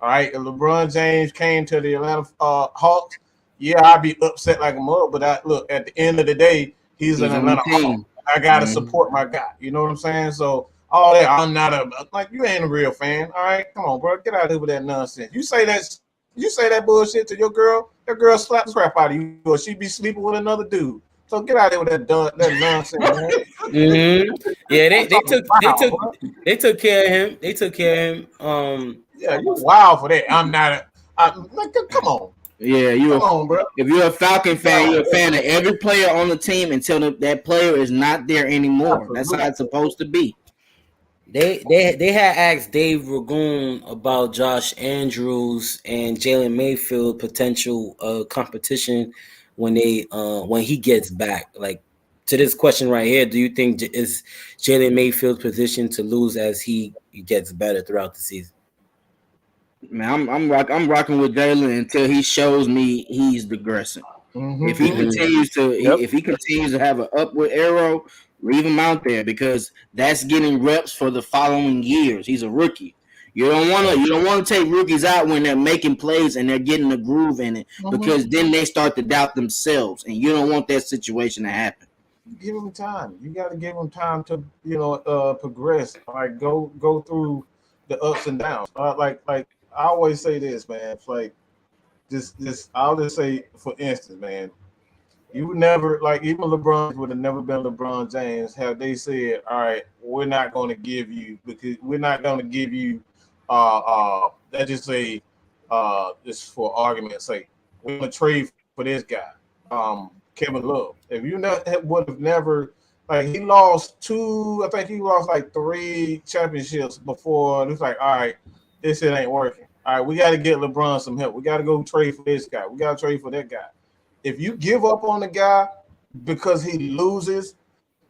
All right. If LeBron James came to the Atlanta Hawks, yeah, I'd be upset like a mug. But look, at the end of the day, he's an Atlanta Hawk. I gotta support my guy. You know what I'm saying? So all that, I'm not you ain't a real fan. All right, come on, bro, get out of here with that nonsense. You say that bullshit to your girl slap the crap out of you, or she be sleeping with another dude. So get out of here with that nonsense, man. Mm-hmm. Yeah, they took care of him. They took care of him. Yeah, you wild for that. I'm not come on. Yeah, come on, bro. If you're a Falcon fan, you're a fan of every player on the team until that player is not there anymore. Absolutely. That's how it's supposed to be. They had asked Dave Ragoon about Josh Andrews and Jalen Mayfield potential competition when he gets back. Like, to this question right here, do you think is Jalen Mayfield's position to lose as he gets better throughout the season? Man, I'm rocking with Jalen until he shows me he's digressing. Mm-hmm. If he continues to have an upward arrow, leave him out there because that's getting reps for the following years. He's a rookie. You don't want to take rookies out when they're making plays and they're getting a groove in it, because then they start to doubt themselves, and you don't want that situation to happen. Give them time. You got to give them time to progress. Like go through the ups and downs. Like I always say this, man. It's like just I'll just say, for instance, man, you would never, like, even LeBron would have never been LeBron James have they said, all right, we're not going to give you let's just say just for argument's sake, we're going to trade for this guy, Kevin Love. If you would have never, like, he lost like 3 championships before. It was like, all right, this shit ain't working. All right, we got to get LeBron some help. We got to go trade for this guy. We got to trade for that guy. If you give up on the guy because he loses,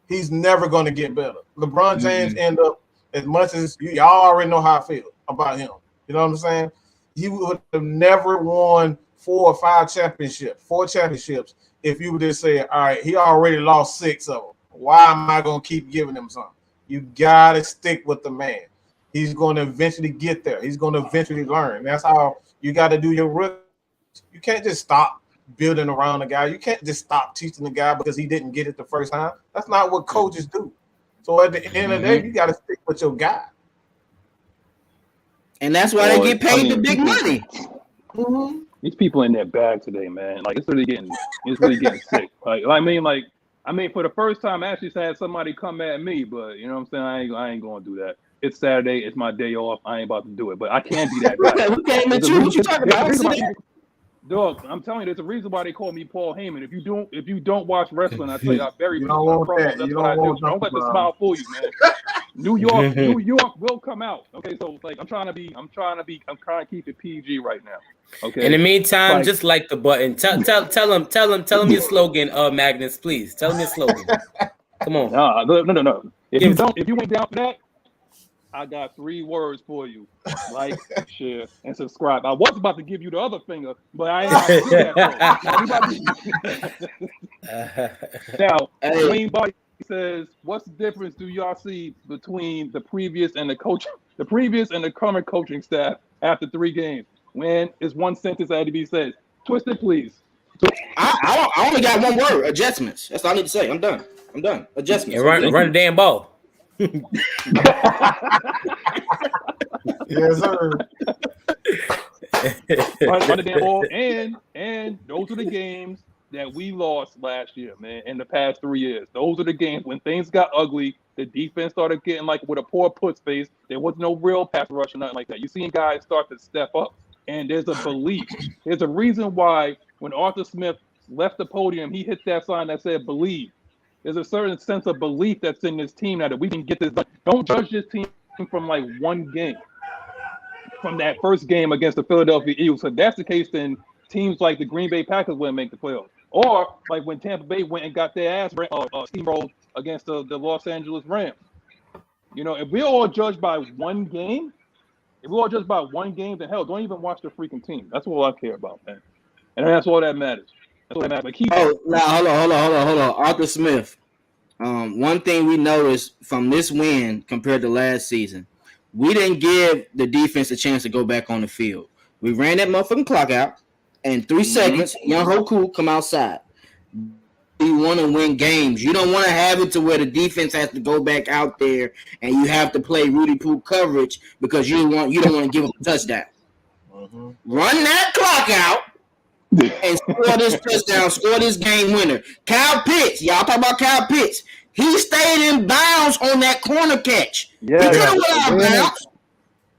he's never going to get better. LeBron James end up, as much as y'all already know how I feel about him. You know what I'm saying? He would have never won 4 or 5 championships, 4 championships, if you would just say, all right, he already lost 6 of them. Why am I going to keep giving him something? You got to stick with the man. He's going to eventually get there. He's going to eventually learn. That's how you got to do your rookie. You can't just stop building around the guy. You can't just stop teaching the guy because he didn't get it the first time. That's not what coaches do. So at the end of the day, you got to stick with your guy. And that's why they get paid the big money. These people in their bag today, man. Like, it's really getting sick. I mean, for the first time, I actually had somebody come at me, but you know what I'm saying? I ain't going to do that. It's Saturday. It's my day off. I ain't about to do it. But I can't be that guy. Who came at you? What you talking about? Dog, I'm telling you, there's a reason why they call me Paul Heyman. If you don't watch wrestling, I tell you, I'm very don't want that. That's what I do. Don't let the smile fool you, man. New York will come out. Okay, so like I'm trying to keep it PG right now. Okay. In the meantime, just like the button. Tell him your slogan, Magnus, please. Tell him your slogan. Come on. No. If you went down for that, I got 3 words for you: like, share, and subscribe. I was about to give you the other finger, but I ain't about to do that. Now, Wayne Body says, "What's the difference do y'all see between the previous and the coach the previous and the current coaching staff after 3 games. When is one sentence that had to be said? Twisted, please. I only got one word: adjustments. That's all I need to say. I'm done. Adjustments. And run the damn ball. Yes, sir. Run the damn ball. And those are the games that we lost last year, man, in the past 3 years. Those are the games when things got ugly. The defense started getting like with a poor put space. There was no real pass rush or nothing like that. You seen guys start to step up. And there's a belief. There's a reason why when Arthur Smith left the podium, he hit that sign that said believe. There's a certain sense of belief that's in this team now that we can get this done. Don't judge this team from like one game, from that first game against the Philadelphia Eagles. So if that's the case, then teams like the Green Bay Packers wouldn't make the playoffs. Or like when Tampa Bay went and got their ass steamrolled against the Los Angeles Rams. You know, if we're all judged by one game, then hell, don't even watch the freaking team. That's all I care about, man. And that's all that matters. Now hold on. Arthur Smith. One thing we noticed from this win compared to last season, we didn't give the defense a chance to go back on the field. We ran that motherfucking clock out, and 3 seconds, Young Hoku come outside. You want to win games. You don't want to have it to where the defense has to go back out there and you have to play Rudy Poo coverage because you don't want to give up a touchdown. Run that clock out and score this touchdown, score this game winner. Kyle Pitts, y'all talk about Kyle Pitts. He stayed in bounds on that corner catch. He could have went out of bounds.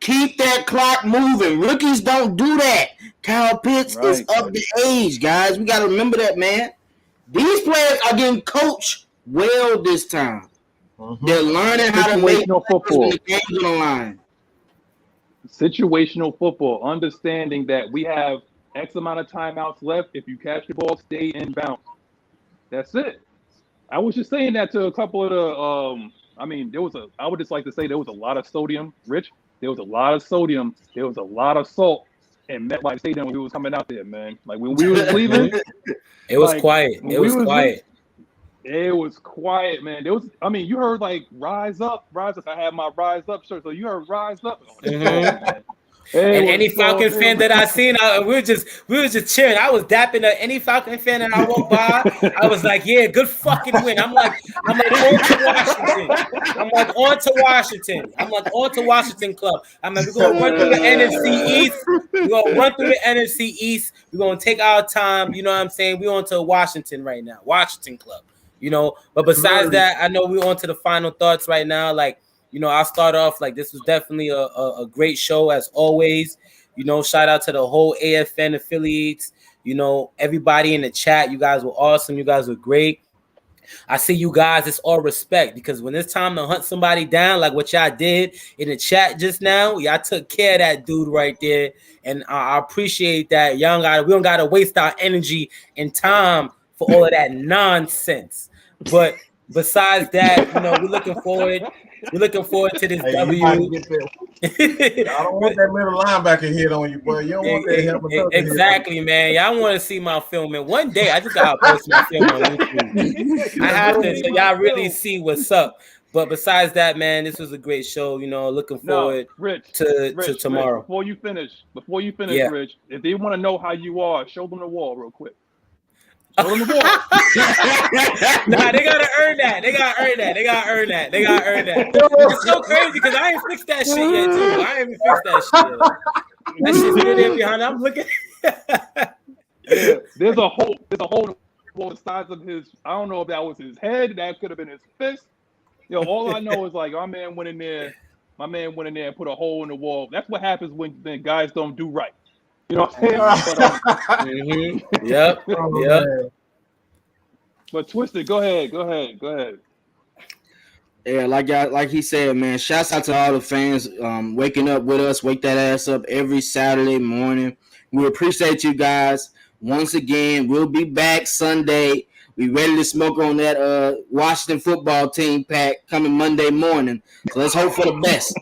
Keep that clock moving. Rookies don't do that. Kyle Pitts is up to age, guys. We got to remember that, man. These players are getting coached well this time. They're learning how to make football. When the game's on the line. Situational football, understanding that we have X amount of timeouts left. If you catch the ball, stay in bounds. That's it. I was just saying that to a couple of the I would just like to say there was a lot of sodium, Rich. There was a lot of sodium. There was a lot of salt in MetLife Stadium when we was coming out there, man. Like when we was leaving, it was quiet. It was quiet. It was quiet, man. There was, you heard like "Rise Up." I had my "Rise Up" shirt, so you heard "Rise Up." And any Falcon fan that I seen, we were just cheering. I was dapping any Falcon fan that I walked by. I was like, "Yeah, good fucking win." I'm like on to Washington. I'm like on to Washington Club. I'm like, we're gonna run through the NFC East. We're gonna run through the NFC East. We're gonna take our time. You know what I'm saying? We're on to Washington right now, Washington Club. You know, but besides that, I know we're on to the final thoughts right now. Like, you know, I'll start off like this was definitely a great show as always. You know, shout out to the whole AFN affiliates. You know, everybody in the chat. You guys were awesome. You guys were great. I see you guys. It's all respect because when it's time to hunt somebody down, like what y'all did in the chat just now, y'all took care of that dude right there, and I appreciate that. We don't gotta waste our energy and time for all of that nonsense. But besides that, you know, we're looking forward to this W. I don't want that middle linebacker hit on you, boy. You don't want that helmet. Exactly, man. Y'all want to see my film, and one day I just gotta post my film on YouTube. I have to, so y'all really see what's up. But besides that, man, this was a great show. You know, looking forward to tomorrow. Rich, before you finish, Rich, if they want to know how you are, show them the wall real quick. Nah, they gotta earn that. They gotta earn that. It's so crazy because I ain't fixed that shit yet, too. I ain't even fixed that shit yet. That shit's still there behind. I'm looking. There's a hole on the sides of his. I don't know if that was his head. That could have been his fist. Yo, all I know is like my man went in there and put a hole in the wall. That's what happens when guys don't do right. You know what I'm saying? Yep. But Twisted, go ahead. Yeah, like he said, man. Shouts out to all the fans waking up with us. Wake that ass up every Saturday morning. We appreciate you guys. Once again, we'll be back Sunday. We ready to smoke on that Washington football team pack coming Monday morning. So let's hope for the best.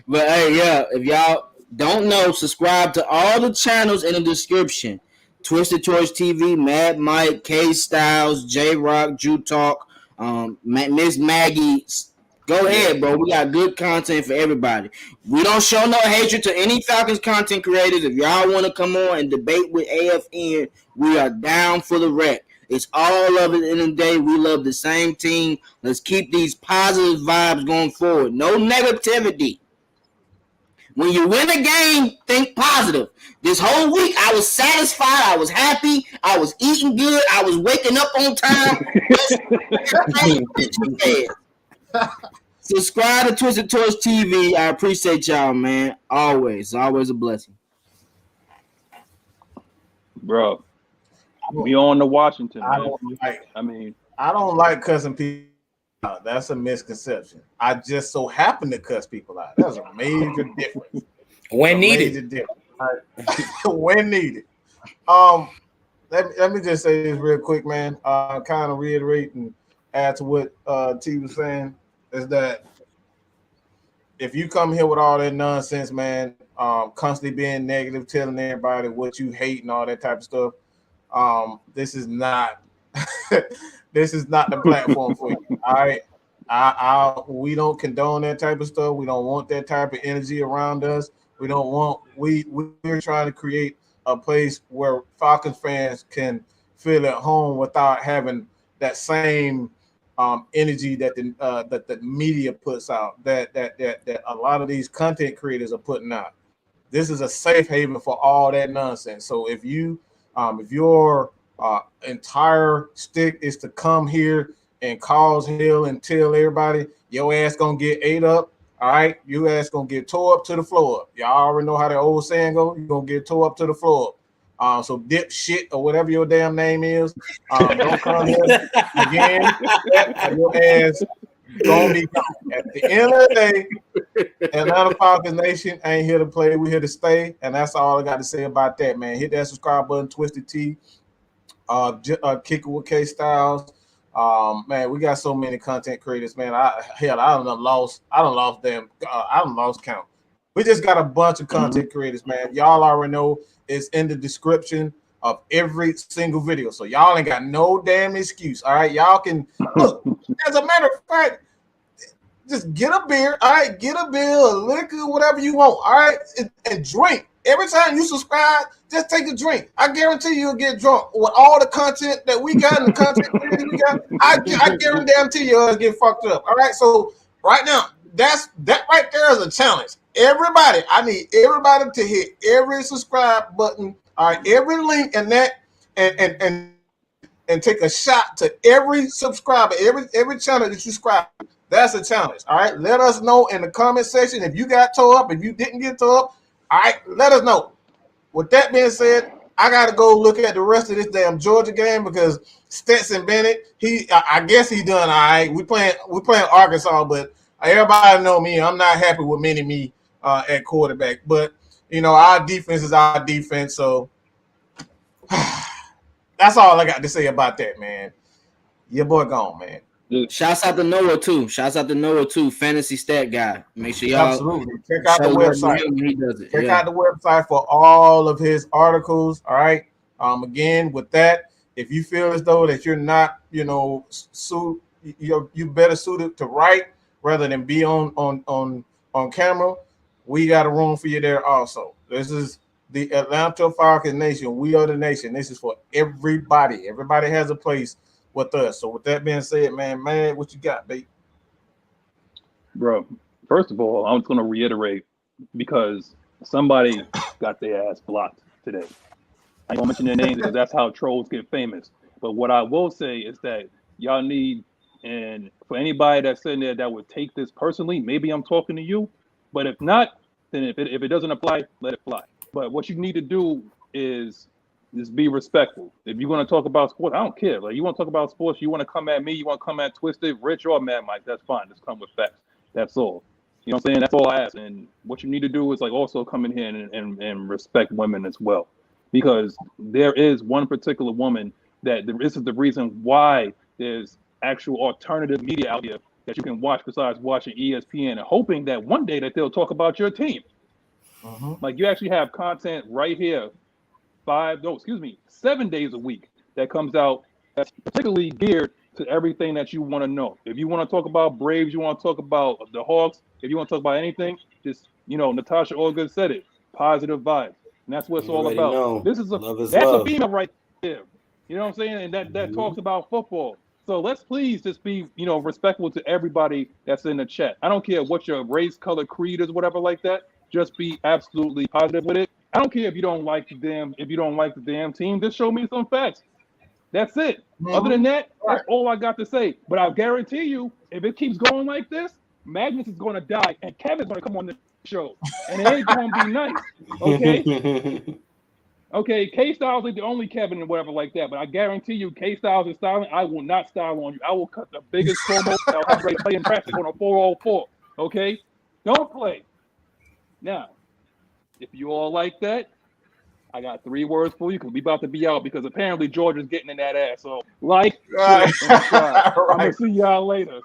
But hey, yeah, if y'all don't know, subscribe to all the channels in the description. Twisted Torch TV, Mad Mike, K Styles, J Rock, Jew Talk, Miss Maggie, Go ahead, bro. We got good content for everybody. We don't show no hatred to any Falcons content creators. If y'all want to come on and debate with AFN, we are down for the wreck. It's all of it in the day. We love the same team. Let's keep these positive vibes going forward. No negativity. When you win a game, think positive. This whole week, I was satisfied. I was happy. I was eating good. I was waking up on time. Subscribe to Twisted Torch TV. I appreciate y'all, man. Always a blessing. Bro, we on to Washington. I don't like cussing people out. That's a misconception. I just so happen to cuss people out. That's a major difference. When needed. When needed. Let me just say this real quick, man. Kind of reiterate and add to what T was saying. Is that if you come here with all that nonsense, man, constantly being negative, telling everybody what you hate and all that type of stuff, this is not this is not the platform for you. All right. We don't condone that type of stuff. We don't want that type of energy around us. We're trying to create a place where Falcons fans can feel at home without having that same energy that the media puts out, that a lot of these content creators are putting out. This is a safe haven for all that nonsense. So if your entire stick is to come here and cause hell and tell everybody your ass gonna get ate up, all right, your ass gonna get tore up to the floor. Y'all already know how that old saying goes. You're gonna get tore up to the floor. So dip shit or whatever your damn name is. Don't come here again. Your ass gonna be gone. At the end of the day, Atlanta Falcons Nation ain't here to play. We're here to stay, and that's all I got to say about that, man. Hit that subscribe button, Twisted T, kick it with K Styles. Man, we got so many content creators, man. I done lost count. We just got a bunch of content creators, man. Y'all already know it's in the description of every single video. So y'all ain't got no damn excuse. All right. Y'all can look, as a matter of fact, just get a beer. All right, get a beer, a liquor, whatever you want. All right, and drink. Every time you subscribe, just take a drink. I guarantee you'll get drunk with all the content that we got and the content we got. I guarantee you'll get fucked up. All right. So right now, that right there is a challenge. Everybody, I need everybody to hit every subscribe button, all right, every link in that, and take a shot to every subscriber, every channel that you subscribe. That's a challenge, all right. Let us know in the comment section if you got tore up, if you didn't get tore up, all right. Let us know. With that being said, I got to go look at the rest of this damn Georgia game because Stetson Bennett, I guess he done all right. We playing Arkansas, but everybody know me. I'm not happy with me at quarterback, but you know our defense is our defense. So that's all I got to say about that, man. Your boy gone, man. Shouts out to Noah too. Fantasy stat guy. Make sure y'all absolutely check out the website. He does it. Check out the website for all of his articles. All right. Again, with that, if you feel as though that you're not, you better suited to write rather than be on camera, we got a room for you there also. This is the Atlanta Falcons Nation. We are the nation. This is for everybody. Everybody has a place with us. So with that being said, man, what you got, babe? Bro, first of all, I'm just gonna reiterate because somebody got their ass blocked today. I ain't gonna mention their names because that's how trolls get famous. But what I will say is that y'all need, and for anybody that's sitting there that would take this personally, maybe I'm talking to you. But if not, then if it doesn't apply, let it fly. But what you need to do is just be respectful. If you want to talk about sports, I don't care. Like you want to talk about sports, you want to come at me, you want to come at Twisted, Rich, or Mad Mike, that's fine. Just come with facts. That's all. You know what I'm saying? That's all I ask. And what you need to do is like also come in here and respect women as well. Because there is one particular woman that this is the reason why there's actual alternative media out here that you can watch besides watching ESPN and hoping that one day that they'll talk about your team. Like you actually have content right here 7 days a week that comes out that's particularly geared to everything that you want to know. If you want to talk about Braves, you want to talk about the Hawks, if you want to talk about anything, just, Natasha Allgood said it, positive vibes. And that's what it's all about. Know. That's a female right there. You know what I'm saying? And that talks about football. So let's please just be, respectful to everybody that's in the chat. I don't care what your race, color, creed is, whatever like that. Just be absolutely positive with it. I don't care if you don't like the damn team. Just show me some facts. That's it. Other than that, that's all I got to say. But I guarantee you, if it keeps going like this, Magnus is going to die, and Kevin's going to come on the show, and it ain't going to be nice. Okay. Okay, K-Styles is the only Kevin and whatever like that, but I guarantee you, K-Styles is styling. I will not style on you. I will cut the biggest promo. I'll have ready to play in practice on a 404. Okay, don't play. Now, if you all like that, I got 3 words for you because we about to be out because apparently Georgia's getting in that ass. So like, share, and subscribe. I'm gonna see y'all later.